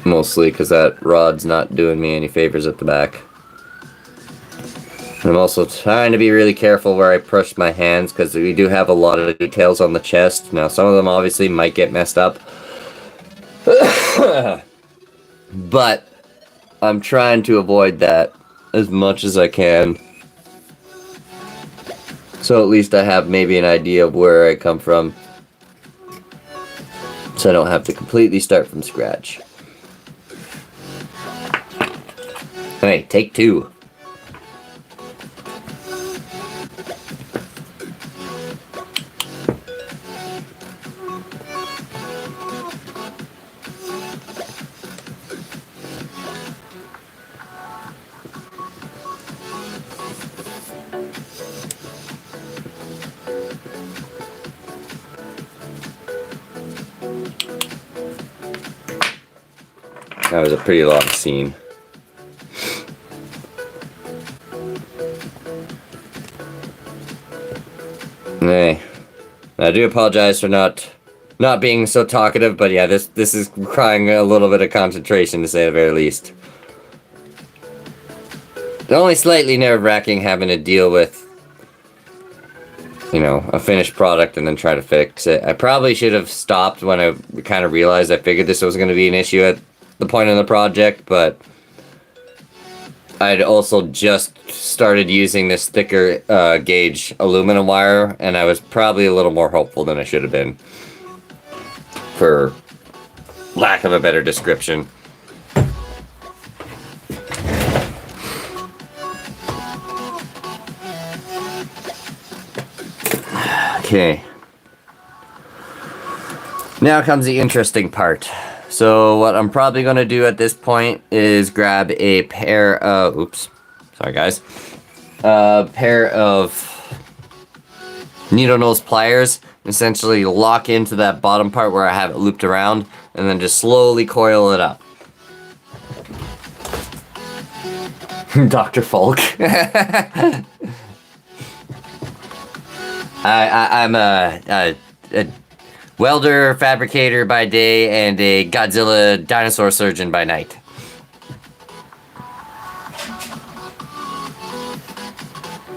mostly because that rod's not doing me any favors at the back. I'm also trying to be really careful where I push my hands because we do have a lot of details on the chest. Now, some of them obviously might get messed up. But I'm trying to avoid that as much as I can. So at least I have maybe an idea of where I come from. So I don't have to completely start from scratch. Hey, take 2. That was a pretty long scene. Hey, I do apologize for not being so talkative, but yeah, this is requiring a little bit of concentration to say the very least. It's only slightly nerve-wracking having to deal with, you know, a finished product and then try to fix it. I probably should have stopped when I kind of realized I figured this was going to be an issue at the point in the project, but I'd also just started using this thicker gauge aluminum wire, and I was probably a little more hopeful than I should have been, for lack of a better description. Okay. Now comes the interesting part. So what I'm probably going to do at this point is grab a pair of... Oops. Sorry, guys. A pair of needle nose pliers. Essentially lock into that bottom part where I have it looped around. And then just slowly coil it up. Dr. Folk. I'm a welder, fabricator by day, and a Godzilla dinosaur surgeon by night.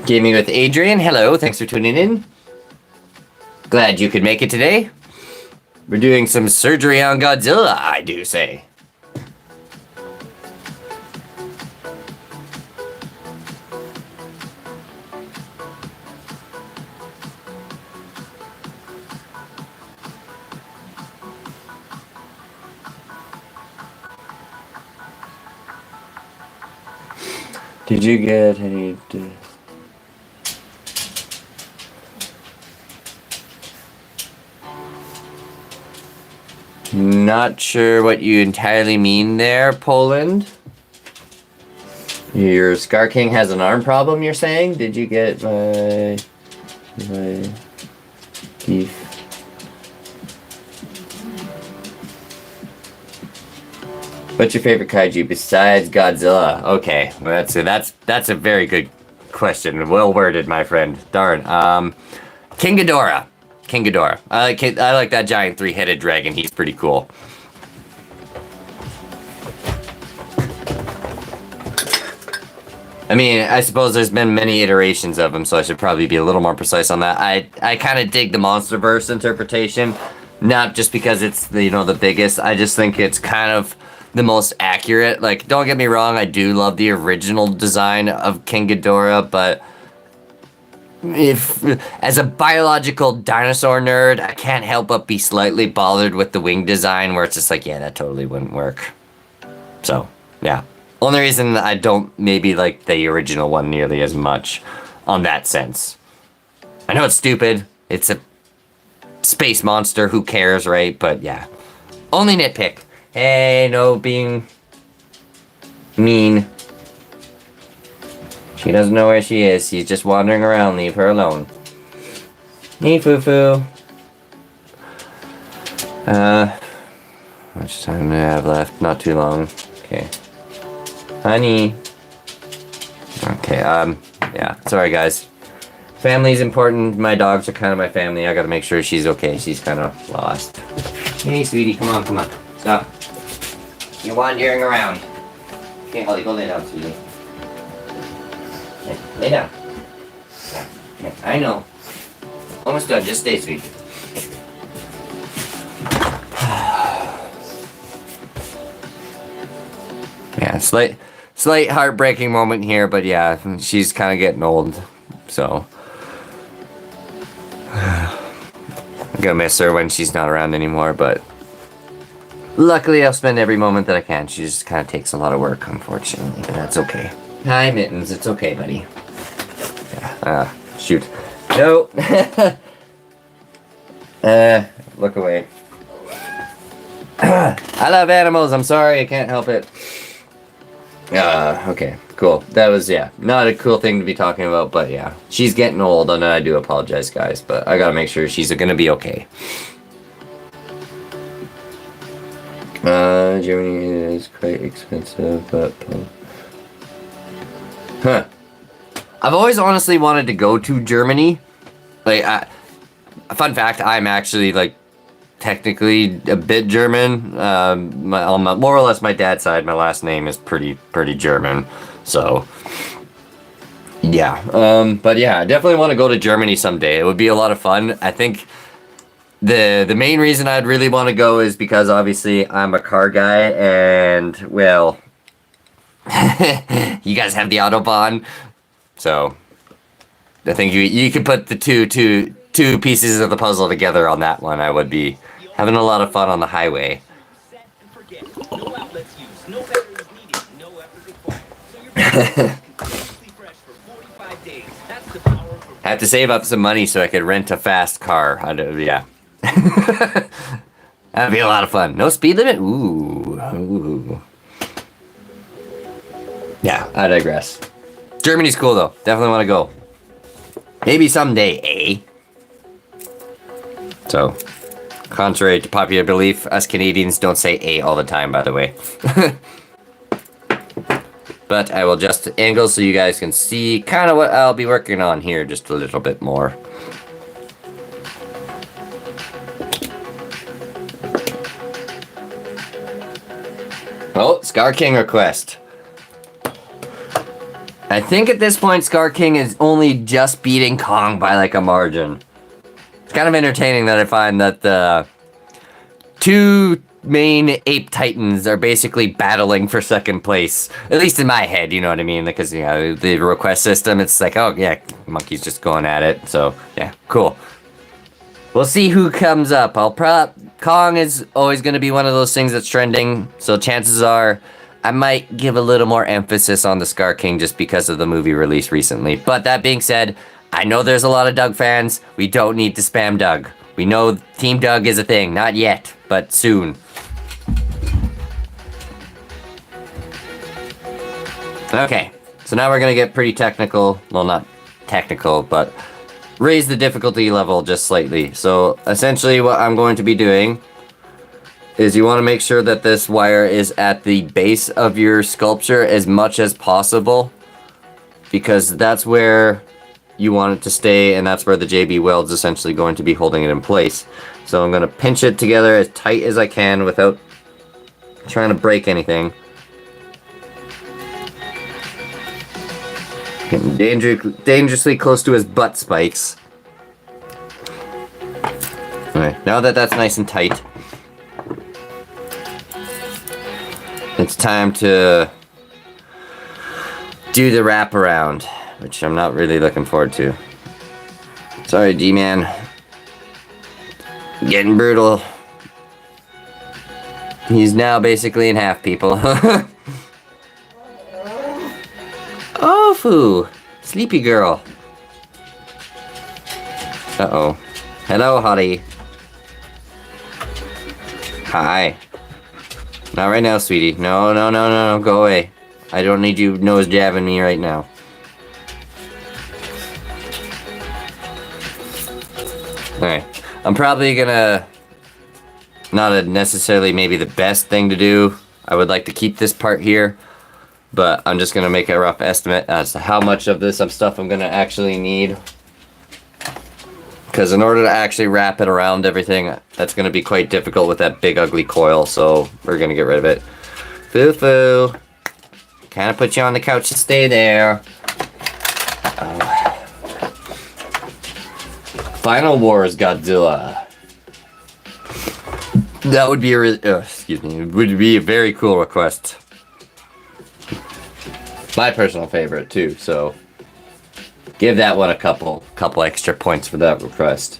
Gaming with Adrian, hello, thanks for tuning in. Glad you could make it today. We're doing some surgery on Godzilla, I do say. Did you get any... Not sure what you entirely mean there, Poland. Your Scar King has an arm problem, you're saying? Did you get my teeth? What's your favorite kaiju besides Godzilla? Okay, well, that's a very good question. Well worded, my friend. Darn. King Ghidorah. King Ghidorah. I like that giant 3-headed dragon. He's pretty cool. I mean, I suppose there's been many iterations of him, so I should probably be a little more precise on that. I kind of dig the Monsterverse interpretation, not just because it's the, the biggest. I just think it's kind of the most accurate. Like, don't get me wrong, I do love the original design of King Ghidorah, but as a biological dinosaur nerd, I can't help but be slightly bothered with the wing design, where it's just like, yeah, that totally wouldn't work. So, yeah. Only reason I don't maybe like the original one nearly as much on that sense. I know it's stupid. It's a space monster. Who cares, right? But yeah. Only nitpick. Hey, no being mean. She doesn't know where she is. She's just wandering around. Leave her alone. Hey, Foo-Foo. How much time do I have left? Not too long. Okay. Honey. Okay, yeah. Sorry, guys. Family's important. My dogs are kind of my family. I gotta make sure she's okay. She's kind of lost. Hey, sweetie. Come on, come on. Stop. You're wandering around. Okay, Holly, go lay down, sweetie. Okay, lay down. Okay, I know. Almost done. Just stay, sweetie. Yeah, slight heartbreaking moment here, but yeah, she's kind of getting old, so I'm gonna miss her when she's not around anymore, but luckily I'll spend every moment that I can. She just kind of takes a lot of work, unfortunately, but that's okay. Hi, Mittens. It's okay, buddy. Yeah, shoot. No! Look away. I love animals. I'm sorry. I can't help it. Okay, cool. That was, yeah, not a cool thing to be talking about, but yeah. She's getting old, and I do apologize, guys, but I gotta make sure she's gonna be okay. Germany is quite expensive, but... Huh. I've always honestly wanted to go to Germany. Like, fun fact, I'm actually, like, technically a bit German. More or less my dad's side, my last name is pretty German. So, yeah. But yeah, I definitely want to go to Germany someday. It would be a lot of fun. I think the main reason I'd really want to go is because obviously I'm a car guy, and well, you guys have the Autobahn, so I think you could put the two pieces of the puzzle together on that one. I would be having a lot of fun on the highway. I have to save up some money so I could rent a fast car. Yeah. That'd be a lot of fun. No speed limit? Ooh. Yeah, I digress. Germany's cool though. Definitely want to go. Maybe someday, eh? So, contrary to popular belief, us Canadians don't say "a" all the time, by the way. But I will just angle so you guys can see kind of what I'll be working on here just a little bit more. Oh, Scar King request. I think at this point, Scar King is only just beating Kong by like a margin. It's kind of entertaining that I find that the two main ape titans are basically battling for second place. At least in my head, you know what I mean? Because, you know, the request system, it's like, oh, yeah, monkey's just going at it. So, yeah, cool. We'll see who comes up. Kong is always going to be one of those things that's trending. So chances are I might give a little more emphasis on the Scar King just because of the movie release recently. But that being said, I know there's a lot of Doug fans. We don't need to spam Doug. We know Team Doug is a thing. Not yet, but soon. Okay, so now we're going to get pretty technical. Well, not technical, but raise the difficulty level just slightly. So essentially what I'm going to be doing is you want to make sure that this wire is at the base of your sculpture as much as possible, because that's where you want it to stay, and that's where the JB Weld's essentially going to be holding it in place. So I'm going to pinch it together as tight as I can without trying to break anything. Getting dangerously close to his butt spikes. Alright, now that that's nice and tight, it's time to do the wraparound, which I'm not really looking forward to. Sorry, D-Man. Getting brutal. He's now basically in half, people. Oh, foo. Sleepy girl. Uh-oh. Hello, Holly. Hi. Not right now, sweetie. No, no, no, no, no. Go away. I don't need you nose jabbing me right now. Alright. I'm probably gonna... Not necessarily maybe the best thing to do. I would like to keep this part here. But I'm just gonna make a rough estimate as to how much of this stuff I'm gonna actually need. Because in order to actually wrap it around everything, that's gonna be quite difficult with that big ugly coil, so we're gonna get rid of it. Foo-foo. Kinda put you on the couch to stay there. Final Wars Godzilla. That would be a excuse me, it would be a very cool request. My personal favorite too, so give that one a couple extra points for that request.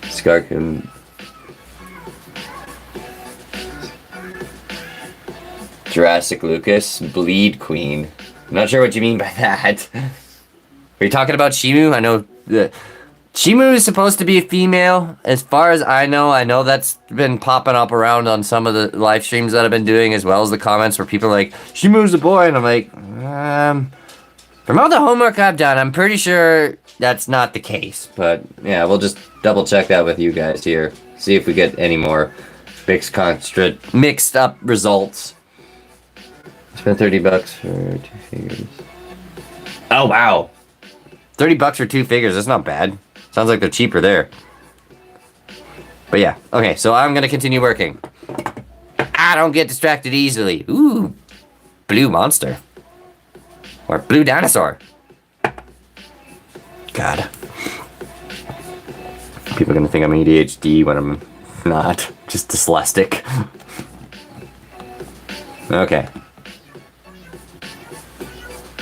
Skark and Jurassic Lucas, Bleed Queen. I'm not sure what you mean by that. Are you talking about Shimo? I know that Shimo is supposed to be a female. As far as I know that's been popping up around on some of the live streams that I've been doing, as well as the comments where people are like, Shimo's a boy, and I'm like, from all the homework I've done, I'm pretty sure that's not the case. But yeah, we'll just double check that with you guys here. See if we get any more mixed up results. Spent $30 for 2 figures. Oh wow, $30 for 2 figures. That's not bad. Sounds like they're cheaper there. But yeah, okay, so I'm gonna continue working. I don't get distracted easily. Ooh, blue monster. Or blue dinosaur. God. People are gonna think I'm ADHD when I'm not. Just dyslexic. Okay.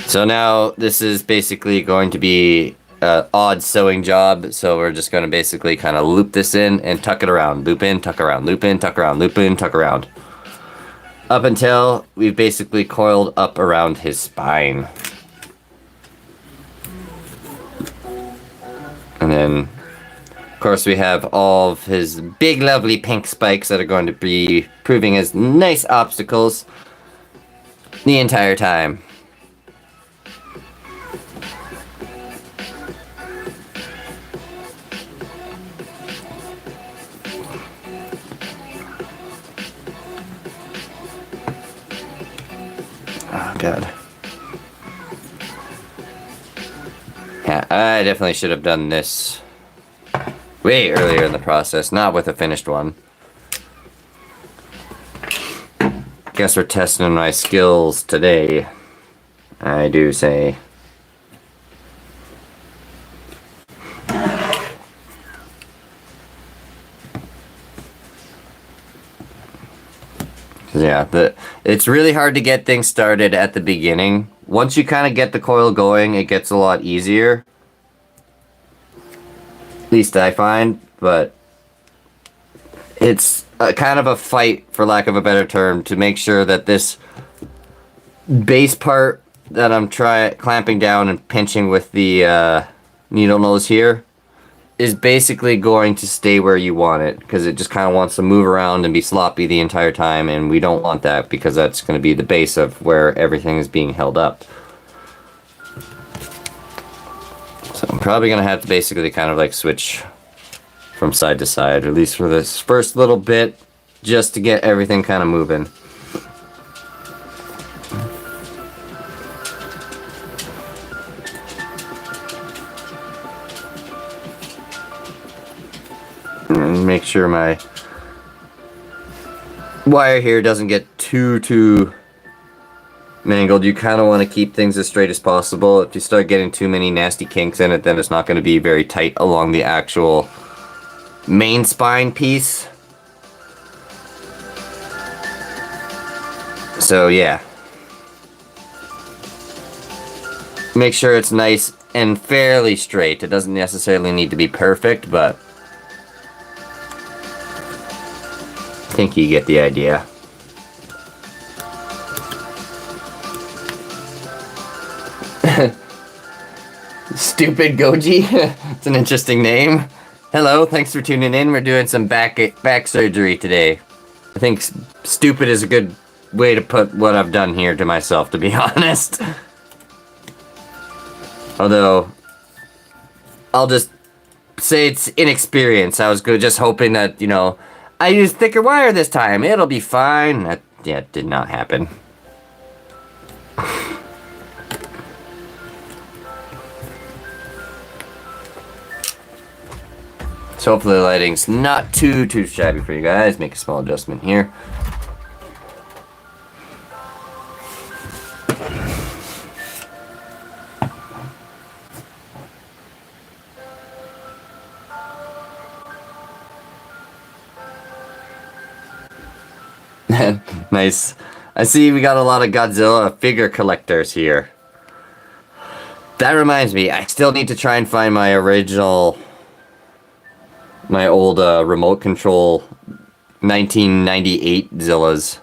So now this is basically going to be an odd sewing job. So we're just going to basically kind of loop this in and tuck it around. Loop in, tuck around, loop in, tuck around, loop in, tuck around. Up until we've basically coiled up around his spine. And then, of course, we have all of his big, lovely pink spikes that are going to be proving as nice obstacles the entire time. Oh, God. Yeah, I definitely should have done this way earlier in the process, not with a finished one. Guess we're testing my skills today, I do say. Yeah, it's really hard to get things started at the beginning. Once you kind of get the coil going, it gets a lot easier. At least I find, but it's kind of a fight, for lack of a better term, to make sure that this base part that I'm clamping down and pinching with the needle nose here is basically going to stay where you want it, because it just kind of wants to move around and be sloppy the entire time, and we don't want that, because that's going to be the base of where everything is being held up. So I'm probably going to have to basically kind of like switch from side to side, at least for this first little bit, just to get everything kind of moving. And make sure my wire here doesn't get too mangled. You kind of want to keep things as straight as possible. If you start getting too many nasty kinks in it, then it's not going to be very tight along the actual main spine piece. So yeah. Make sure it's nice and fairly straight. It doesn't necessarily need to be perfect, but I think you get the idea. Stupid Goji. It's an interesting name. Hello, thanks for tuning in. We're doing some back surgery today. I think stupid is a good way to put what I've done here to myself, to be honest. Although, I'll just say it's inexperience. I was just hoping that, you know, I used thicker wire this time. It'll be fine. That, yeah, it did not happen. So hopefully the lighting's not too shabby for you guys. Make a small adjustment here. Nice. I see we got a lot of Godzilla figure collectors here. That reminds me, I still need to try and find my original... my old remote control 1998 Zillas.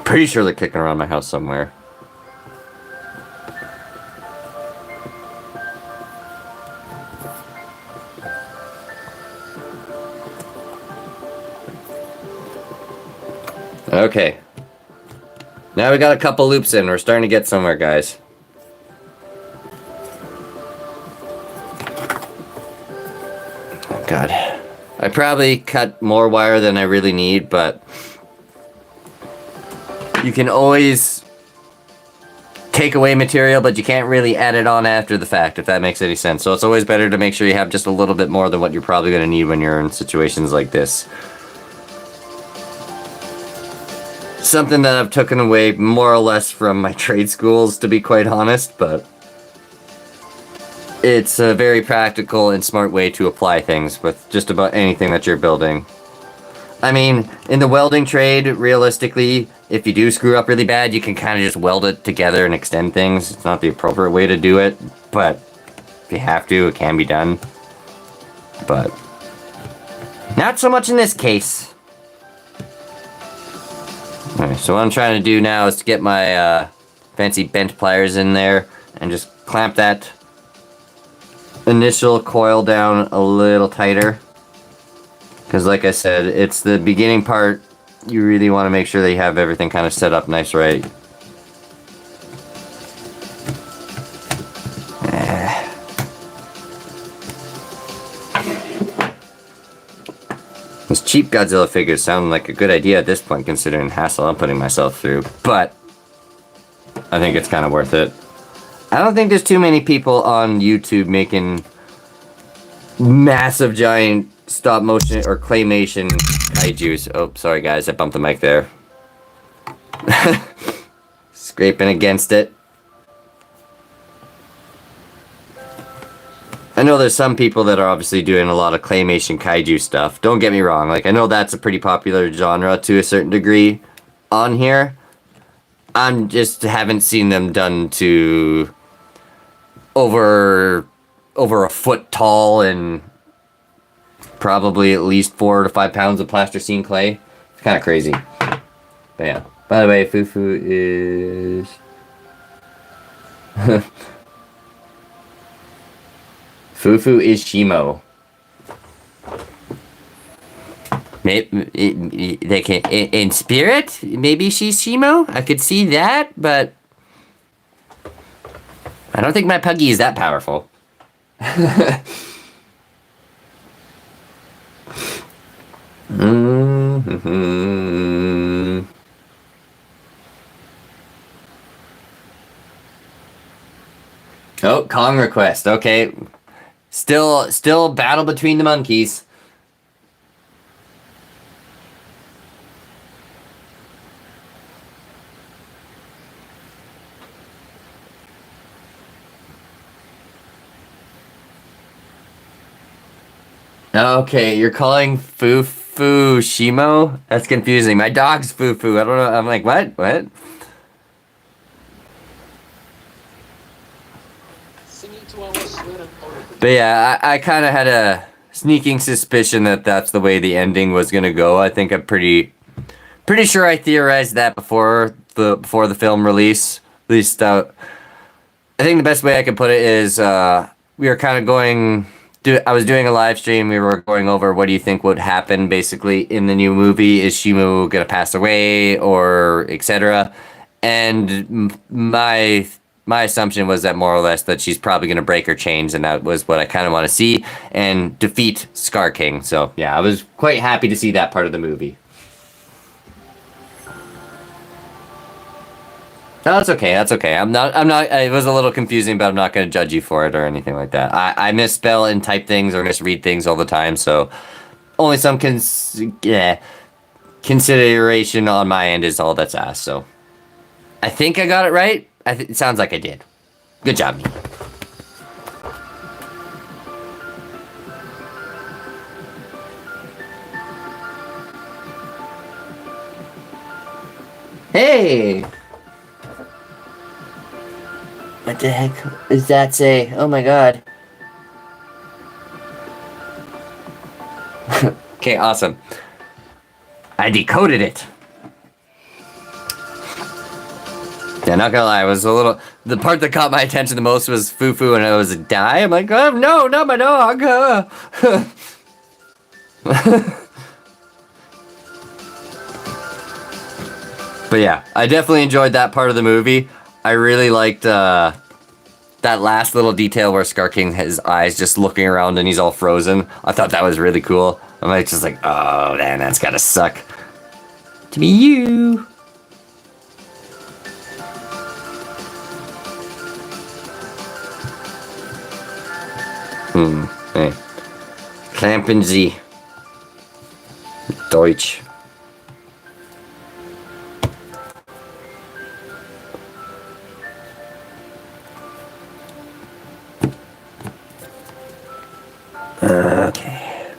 Pretty sure they're kicking around my house somewhere. Okay. Now we got a couple loops in. We're starting to get somewhere, guys. God. I probably cut more wire than I really need, but you can always take away material, but you can't really add it on after the fact, if that makes any sense. So it's always better to make sure you have just a little bit more than what you're probably going to need when you're in situations like this. Something that I've taken away more or less from my trade schools, to be quite honest, but it's a very practical and smart way to apply things with just about anything that you're building. I mean, in the welding trade, realistically, if you do screw up really bad, you can kind of just weld it together and extend things. It's not the appropriate way to do it, but if you have to, it can be done. But not so much in this case. Alright, so what I'm trying to do now is to get my fancy bent pliers in there and just clamp that initial coil down a little tighter. Because like I said, it's the beginning part. You really want to make sure that you have everything kind of set up nice, right? Those cheap Godzilla figures sound like a good idea at this point, considering the hassle I'm putting myself through. But I think it's kind of worth it. I don't think there's too many people on YouTube making massive, giant stop motion or claymation kaijus. Oh, sorry guys, I bumped the mic there. Scraping against it. I know there's some people that are obviously doing a lot of claymation kaiju stuff. Don't get me wrong, like I know that's a pretty popular genre to a certain degree on here. I'm just haven't seen them done to over a foot tall and probably at least 4 to 5 pounds of plasticine clay. It's kind of crazy. But yeah. By the way, Fufu is... Fufu is Shimo. Maybe they can in spirit. Maybe she's Shimo. I could see that, but I don't think my puggy is that powerful. Oh, Kong request. Okay. Still battle between the monkeys. Okay, you're calling Foo Shimo? That's confusing. My dog's Foo. I don't know. I'm like, what? What? But yeah, I kind of had a sneaking suspicion that that's the way the ending was gonna go. I think I'm pretty sure I theorized that before the film release. At least, I think the best way I could put it is, we were kind of going. I was doing a live stream. We were going over what do you think would happen basically in the new movie. Is Shimo gonna pass away or etc. And my assumption was that more or less that she's probably gonna break her chains, and that was what I kind of want to see and defeat Scar King. So yeah, I was quite happy to see that part of the movie. No, that's okay. That's okay. I'm not. It was a little confusing, but I'm not going to judge you for it or anything like that. I misspell and type things or misread things all the time, so only some consideration on my end is all that's asked. So I think I got it right. It sounds like I did. Good job, me. Hey. What the heck does that say? Oh my god. Okay, awesome. I decoded it. Yeah, not gonna lie, I was a little... The part that caught my attention the most was Foo and it was a die. I'm like, oh no, not my dog. But yeah, I definitely enjoyed that part of the movie. I really liked that last little detail where Scar King has his eyes just looking around and he's all frozen. I thought that was really cool. I'm like, just like, oh man, that's gotta suck. To be you. Hey. Klampen Sie. Deutsch. Okay.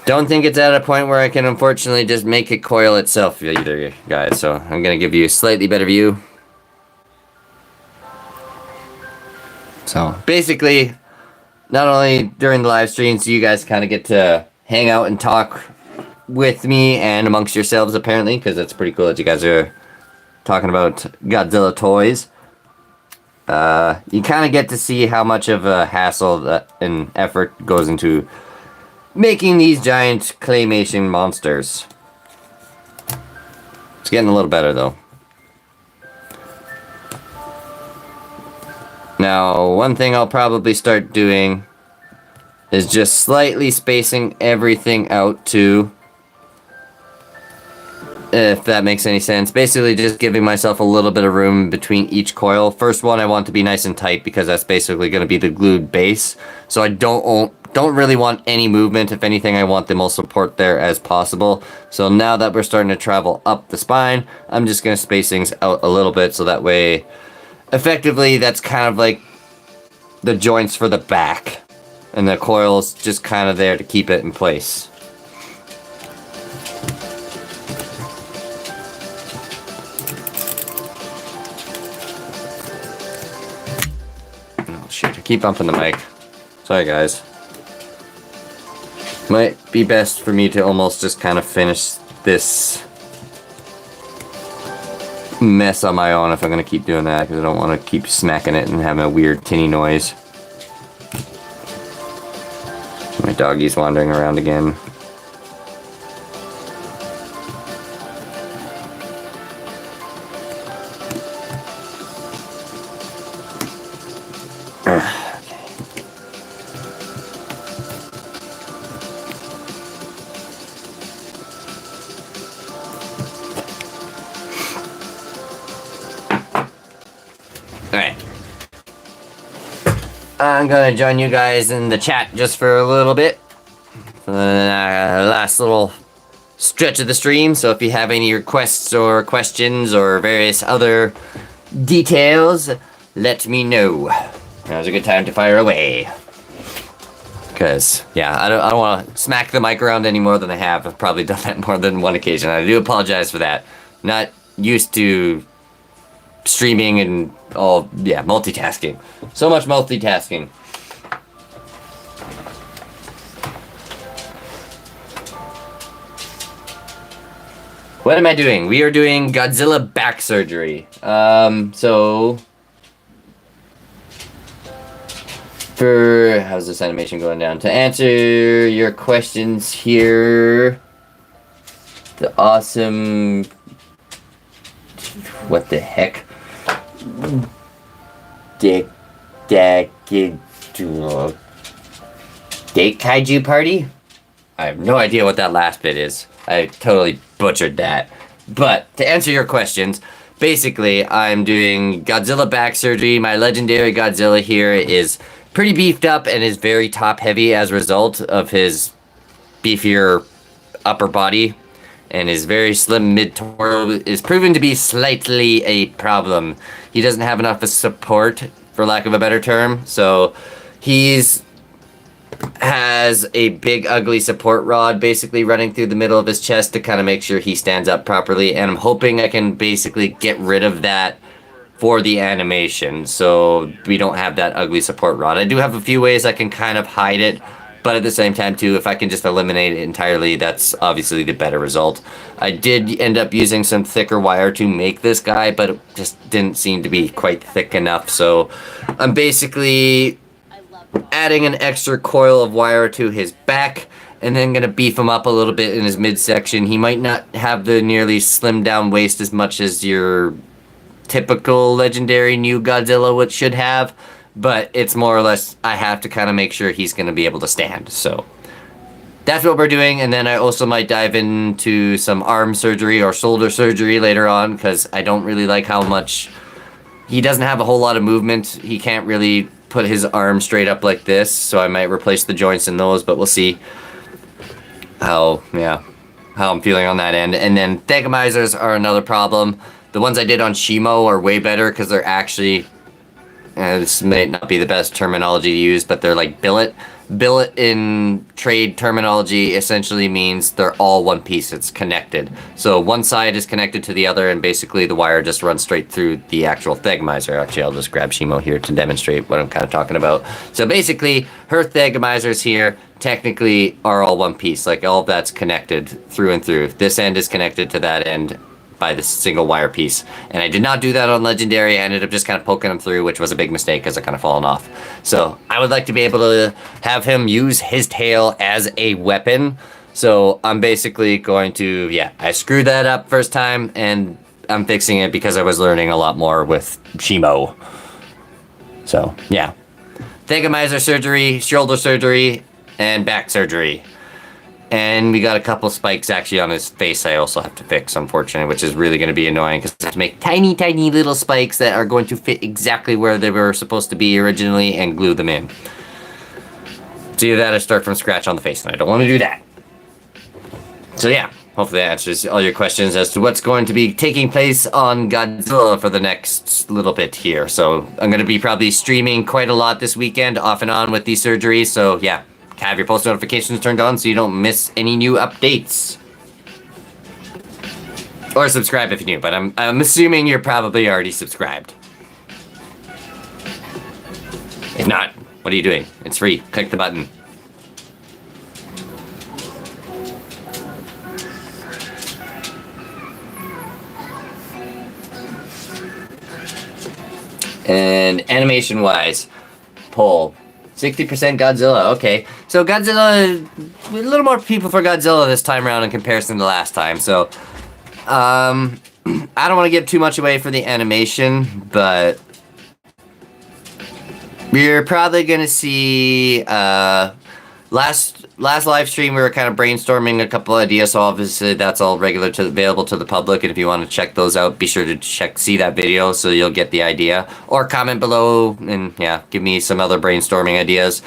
Don't think it's at a point where I can unfortunately just make it coil itself either, guys. So I'm gonna give you a slightly better view. So basically, not only during the live streams, you guys kind of get to hang out and talk with me and amongst yourselves, apparently, because it's pretty cool that you guys are talking about Godzilla toys. You kind of get to see how much of a hassle and effort goes into making these giant claymation monsters. It's getting a little better, though. Now, one thing I'll probably start doing is just slightly spacing everything out too. If that makes any sense. Basically just giving myself a little bit of room between each coil. First one I want to be nice and tight because that's basically going to be the glued base. So I don't really want any movement. If anything, I want the most support there as possible. So now that we're starting to travel up the spine, I'm just going to space things out a little bit so that way, effectively, that's kind of like the joints for the back. And the coil's just kind of there to keep it in place. Oh shit, I keep bumping the mic. Sorry guys. Might be best for me to almost just kind of finish this mess on my own if I'm gonna keep doing that, because I don't want to keep smacking it and having a weird tinny noise. My doggy's wandering around again. Alright. I'm gonna join you guys in the chat just for a little bit. For the last little stretch of the stream. So if you have any requests or questions or various other details, let me know. now's a good time to fire away. Because, yeah, I don't want to smack the mic around any more than I have. I've probably done that more than one occasion. I do apologize for that. Not used to streaming and all, yeah, multitasking. So much multitasking. What am I doing? We are doing Godzilla back surgery. So... how's this animation going down? To answer your questions here, the awesome, what the heck? Dick Kaiju Party? I have no idea what that last bit is. I totally butchered that. But to answer your questions, basically I'm doing Godzilla back surgery. My legendary Godzilla here is pretty beefed up and is very top heavy as a result of his beefier upper body, and his very slim mid-torso is proving to be slightly a problem. He doesn't have enough of support, for lack of a better term, so has a big ugly support rod basically running through the middle of his chest to kind of make sure he stands up properly, and I'm hoping I can basically get rid of that for the animation, so we don't have that ugly support rod. I do have a few ways I can kind of hide it, but at the same time too, if I can just eliminate it entirely, that's obviously the better result. I did end up using some thicker wire to make this guy, but it just didn't seem to be quite thick enough, so I'm basically adding an extra coil of wire to his back, and then gonna beef him up a little bit in his midsection. He might not have the nearly slimmed down waist as much as your typical legendary new Godzilla should have, but it's more or less, I have to kind of make sure he's going to be able to stand, so that's what we're doing. And then I also might dive into some arm surgery or shoulder surgery later on, because I don't really like how much, he doesn't have a whole lot of movement. He can't really put his arm straight up like this, so I might replace the joints in those, but we'll see how I'm feeling on that end. And then thegomizers are another problem. The ones I did on Shimo are way better because they're actually, this may not be the best terminology to use, but they're like billet. Billet in trade terminology essentially means they're all one piece. It's connected. So one side is connected to the other, and basically the wire just runs straight through the actual thegomizer. Actually, I'll just grab Shimo here to demonstrate what I'm kind of talking about. So basically, her thegomizers here technically are all one piece. Like, all of that's connected through and through. This end is connected to that end by this single wire piece, and I did not do that on Legendary. I ended up just kind of poking him through, which was a big mistake because I kind of fallen off. So I would like to be able to have him use his tail as a weapon, so I'm basically going to, I screwed that up first time, and I'm fixing it because I was learning a lot more with Shimo. So yeah, thegomizer surgery, shoulder surgery, and back surgery. And we got a couple spikes actually on his face I also have to fix, unfortunately, which is really going to be annoying because I have to make tiny, tiny little spikes that are going to fit exactly where they were supposed to be originally and glue them in. So either that or start from scratch on the face, and I don't want to do that. So yeah, hopefully that answers all your questions as to what's going to be taking place on Godzilla for the next little bit here. So I'm going to be probably streaming quite a lot this weekend, off and on with these surgeries, so yeah. Have your post notifications turned on so you don't miss any new updates. Or subscribe if you're new, but I'm assuming you're probably already subscribed. If not, what are you doing? It's free. Click the button. And animation-wise, poll. 60% Godzilla, okay. So Godzilla, a little more people for Godzilla this time around in comparison to last time, so I don't want to give too much away for the animation, but we're probably going to see, last live stream we were kind of brainstorming a couple ideas, so obviously that's all available to the public, and if you want to check those out, be sure to see that video so you'll get the idea, or comment below and give me some other brainstorming ideas.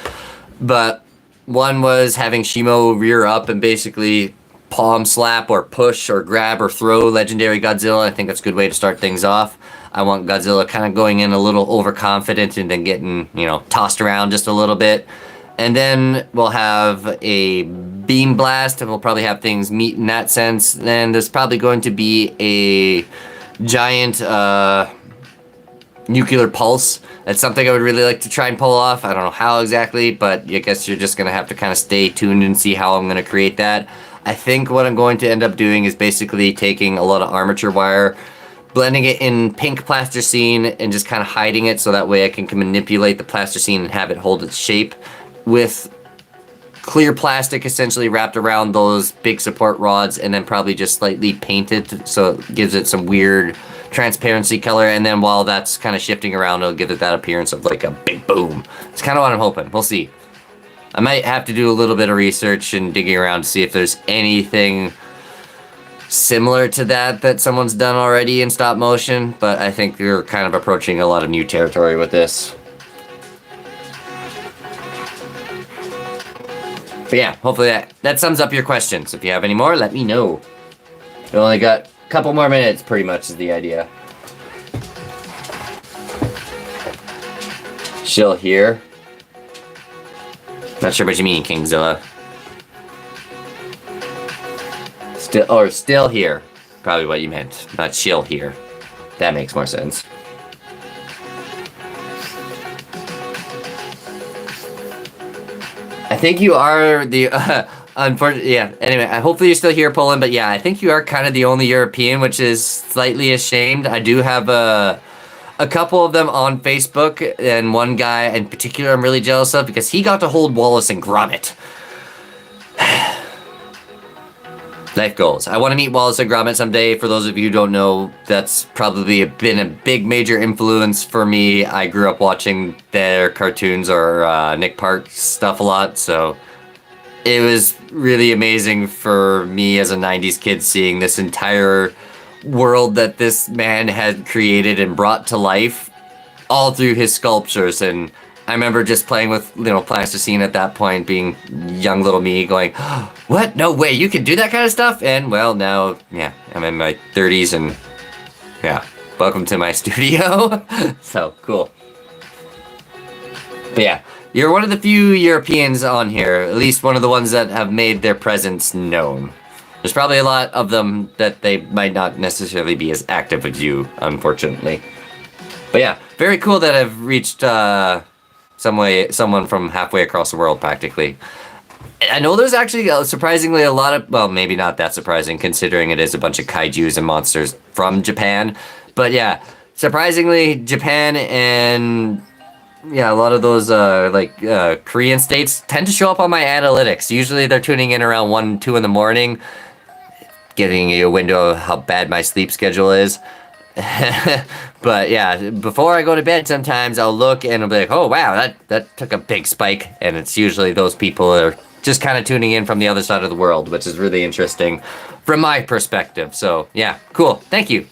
But one was having Shimo rear up and basically palm slap or push or grab or throw legendary Godzilla. I think that's a good way to start things off. I want Godzilla kind of going in a little overconfident and then getting, you know, tossed around just a little bit. And then we'll have a beam blast, and we'll probably have things meet in that sense. Then there's probably going to be a giant nuclear pulse. That's something I would really like to try and pull off. I don't know how exactly, but I guess you're just going to have to kind of stay tuned and see how I'm going to create that. I think what I'm going to end up doing is basically taking a lot of armature wire, blending it in pink plasticine, and just kind of hiding it so that way I can manipulate the plasticine and have it hold its shape with clear plastic essentially wrapped around those big support rods, and then probably just slightly painted so it gives it some weird transparency color. And then while that's kind of shifting around, it'll give it that appearance of like a big boom. It's kind of what I'm hoping. We'll see. I might have to do a little bit of research and digging around to see if there's anything similar to that someone's done already in stop motion, but I think we're kind of approaching a lot of new territory with this. But yeah, hopefully that sums up your questions. If you have any more, let me know. We only got a couple more minutes, pretty much, is the idea. Chill here. Not sure what you mean, Kingzilla. Still here. Probably what you meant. Not chill here. That makes more sense. I think you are the, unfortunately, yeah, anyway, hopefully you're still here, Poland, but yeah, I think you are kind of the only European, which is slightly ashamed. I do have a couple of them on Facebook, and one guy in particular I'm really jealous of because he got to hold Wallace and Gromit. Life goals. I want to meet Wallace and Gromit someday. For those of you who don't know, that's probably been a big major influence for me. I grew up watching their cartoons or Nick Park stuff a lot, so it was really amazing for me as a 90s kid seeing this entire world that this man had created and brought to life all through his sculptures. And I remember just playing with, you know, plasticine at that point, being young little me going, oh, what? No way, you can do that kind of stuff? And well, now, yeah, I'm in my 30s and yeah, welcome to my studio. So, cool. But yeah, you're one of the few Europeans on here, at least one of the ones that have made their presence known. There's probably a lot of them that they might not necessarily be as active as you, unfortunately. But yeah, very cool that I've reached, someone from halfway across the world, practically. I know there's actually surprisingly a lot of, well, maybe not that surprising considering it is a bunch of kaijus and monsters from Japan, but yeah, surprisingly Japan and yeah, a lot of those Korean states tend to show up on my analytics. Usually they're tuning in around 1, 2 in the morning, giving you a window of how bad my sleep schedule is. But yeah, before I go to bed sometimes I'll look and I'll be like, oh wow, that took a big spike, and it's usually those people that are just kind of tuning in from the other side of the world, which is really interesting from my perspective. So yeah, cool, thank you.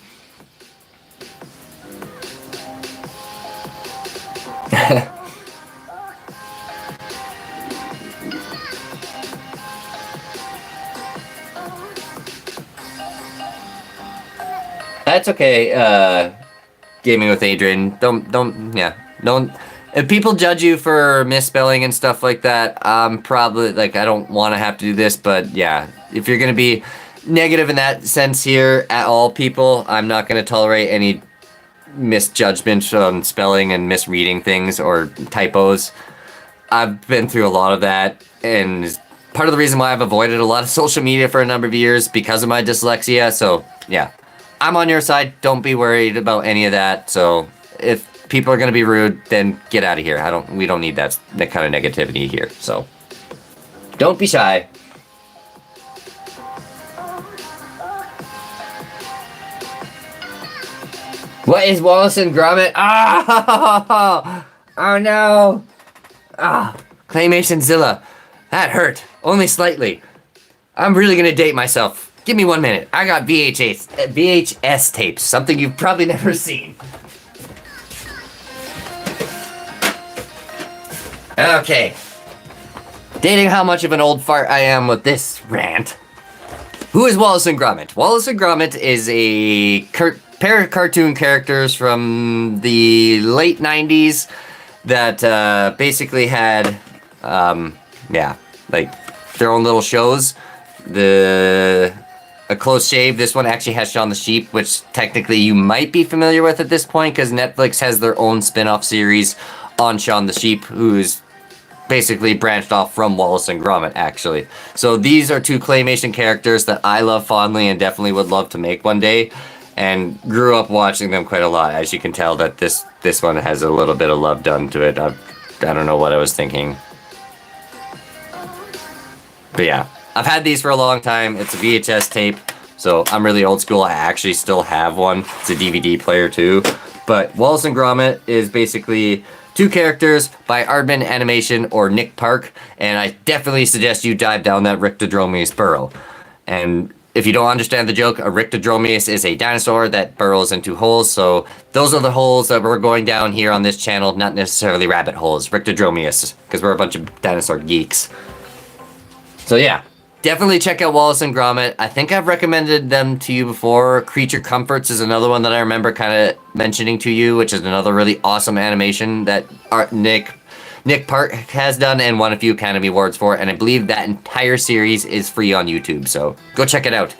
That's okay, Gaming with Adrian. Don't, if people judge you for misspelling and stuff like that, I'm probably, like, I don't want to have to do this, but yeah, if you're going to be negative in that sense here at all, people, I'm not going to tolerate any misjudgment on spelling and misreading things or typos. I've been through a lot of that, and part of the reason why I've avoided a lot of social media for a number of years because of my dyslexia, so yeah. I'm on your side. Don't be worried about any of that. So if people are going to be rude, then get out of here. We don't need that kind of negativity here. So don't be shy. What is Wallace and Gromit? Oh no. Claymationzilla. That hurt. Only slightly. I'm really going to date myself. Give me 1 minute. I got VHS tapes, something you've probably never seen. Okay. Dating how much of an old fart I am with this rant. Who is Wallace and Gromit? Wallace and Gromit is a pair of cartoon characters from the late 90s that basically had, yeah, like their own little shows. A Close Shave, this one actually has Shaun the Sheep, which technically you might be familiar with at this point because Netflix has their own spin-off series on Shaun the Sheep, who's basically branched off from Wallace and Gromit, actually. So these are two claymation characters that I love fondly and definitely would love to make one day, and grew up watching them quite a lot. As you can tell that this one has a little bit of love done to it. I don't know what I was thinking. But yeah, I've had these for a long time. It's a VHS tape, so I'm really old school. I actually still have one. It's a DVD player too. But Wallace and Gromit is basically two characters by Aardman Animation or Nick Park, and I definitely suggest you dive down that Rictodromeus burrow. And if you don't understand the joke, a Rictodromeus is a dinosaur that burrows into holes, so those are the holes that we're going down here on this channel, not necessarily rabbit holes. Rictodromeus, because we're a bunch of dinosaur geeks. So yeah, definitely check out Wallace and Gromit. I think I've recommended them to you before. Creature Comforts is another one that I remember kind of mentioning to you, which is another really awesome animation that Nick Park has done and won a few Academy Awards for, and I believe that entire series is free on YouTube, so go check it out.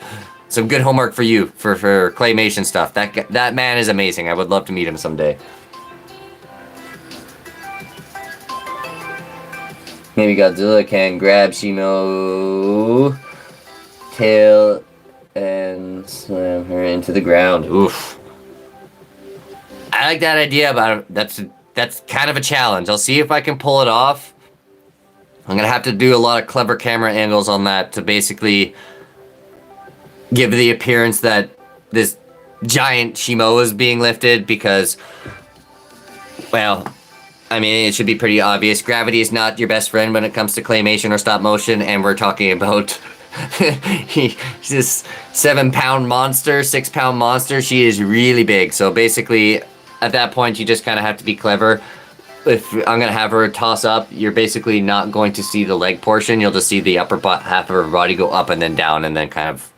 Some good homework for you for claymation stuff. That man is amazing. I would love to meet him someday. Maybe Godzilla can grab Shimo tail and slam her into the ground. Oof. I like that idea, but that's kind of a challenge. I'll see if I can pull it off. I'm gonna have to do a lot of clever camera angles on that to basically give the appearance that this giant Shimo is being lifted, because, well, I mean, it should be pretty obvious. Gravity is not your best friend when it comes to claymation or stop motion, and we're talking about he's this 7-pound monster, 6-pound monster. She is really big, so basically at that point you just kind of have to be clever. If I'm gonna have her toss up, you're basically not going to see the leg portion. You'll just see the upper half of her body go up and then down, and then kind of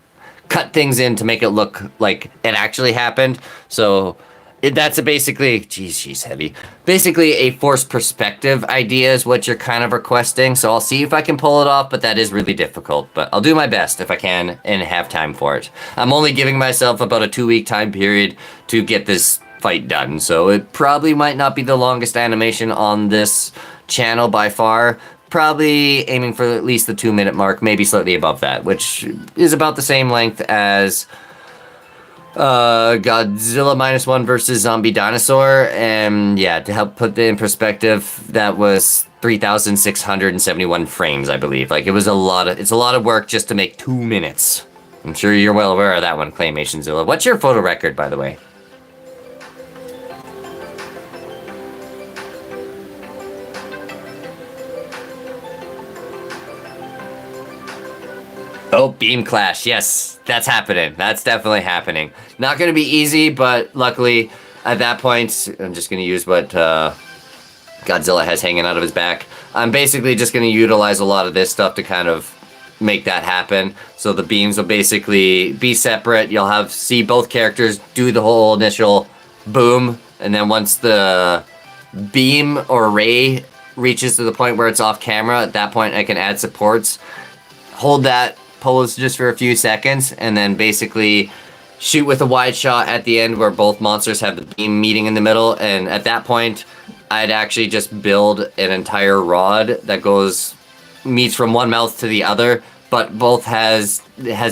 cut things in to make it look like it actually happened. So that's basically, geez, she's heavy. Basically, a forced perspective idea is what you're kind of requesting. So I'll see if I can pull it off, but that is really difficult. But I'll do my best if I can and have time for it. I'm only giving myself about a 2-week time period to get this fight done. So it probably might not be the longest animation on this channel by far. Probably aiming for at least the 2-minute mark, maybe slightly above that, which is about the same length as Godzilla -1 versus Zombie Dinosaur. And yeah, to help put that in perspective, that was 3,671 frames, I believe. Like, it's a lot of work just to make 2 minutes. I'm sure you're well aware of that one, Claymationzilla. What's your photo record, by the way? Oh, Beam Clash. Yes, that's happening. That's definitely happening. Not going to be easy, but luckily, at that point, I'm just going to use what Godzilla has hanging out of his back. I'm basically just going to utilize a lot of this stuff to kind of make that happen. So the beams will basically be separate. You'll see both characters do the whole initial boom, and then once the beam or ray reaches to the point where it's off camera, at that point I can add supports. Hold that pose just for a few seconds, and then basically shoot with a wide shot at the end where both monsters have the beam meeting in the middle. And at that point, I'd actually just build an entire rod that meets from one mouth to the other, but both has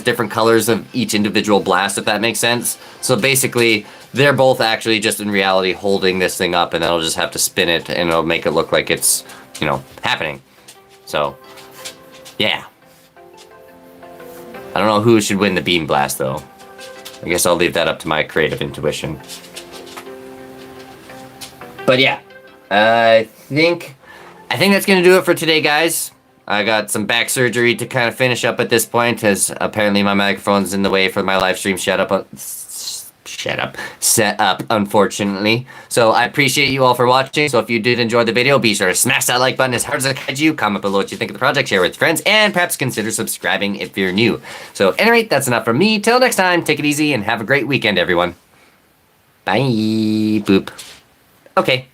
different colors of each individual blast, if that makes sense. So basically, they're both actually just in reality holding this thing up, and then I'll just have to spin it, and it'll make it look like it's, happening. So, yeah. I don't know who should win the beam blast, though. I guess I'll leave that up to my creative intuition. But yeah, I think that's gonna do it for today, guys. I got some back surgery to kind of finish up at this point, as apparently my microphone's in the way for my live stream set up, unfortunately. So I appreciate you all for watching. So if you did enjoy the video, be sure to smash that like button as hard as I can you. Comment below what you think of the project, share with friends, and perhaps consider subscribing if you're new. So at any rate, that's enough from me. Till next time, take it easy and have a great weekend, everyone. Bye. Boop. Okay.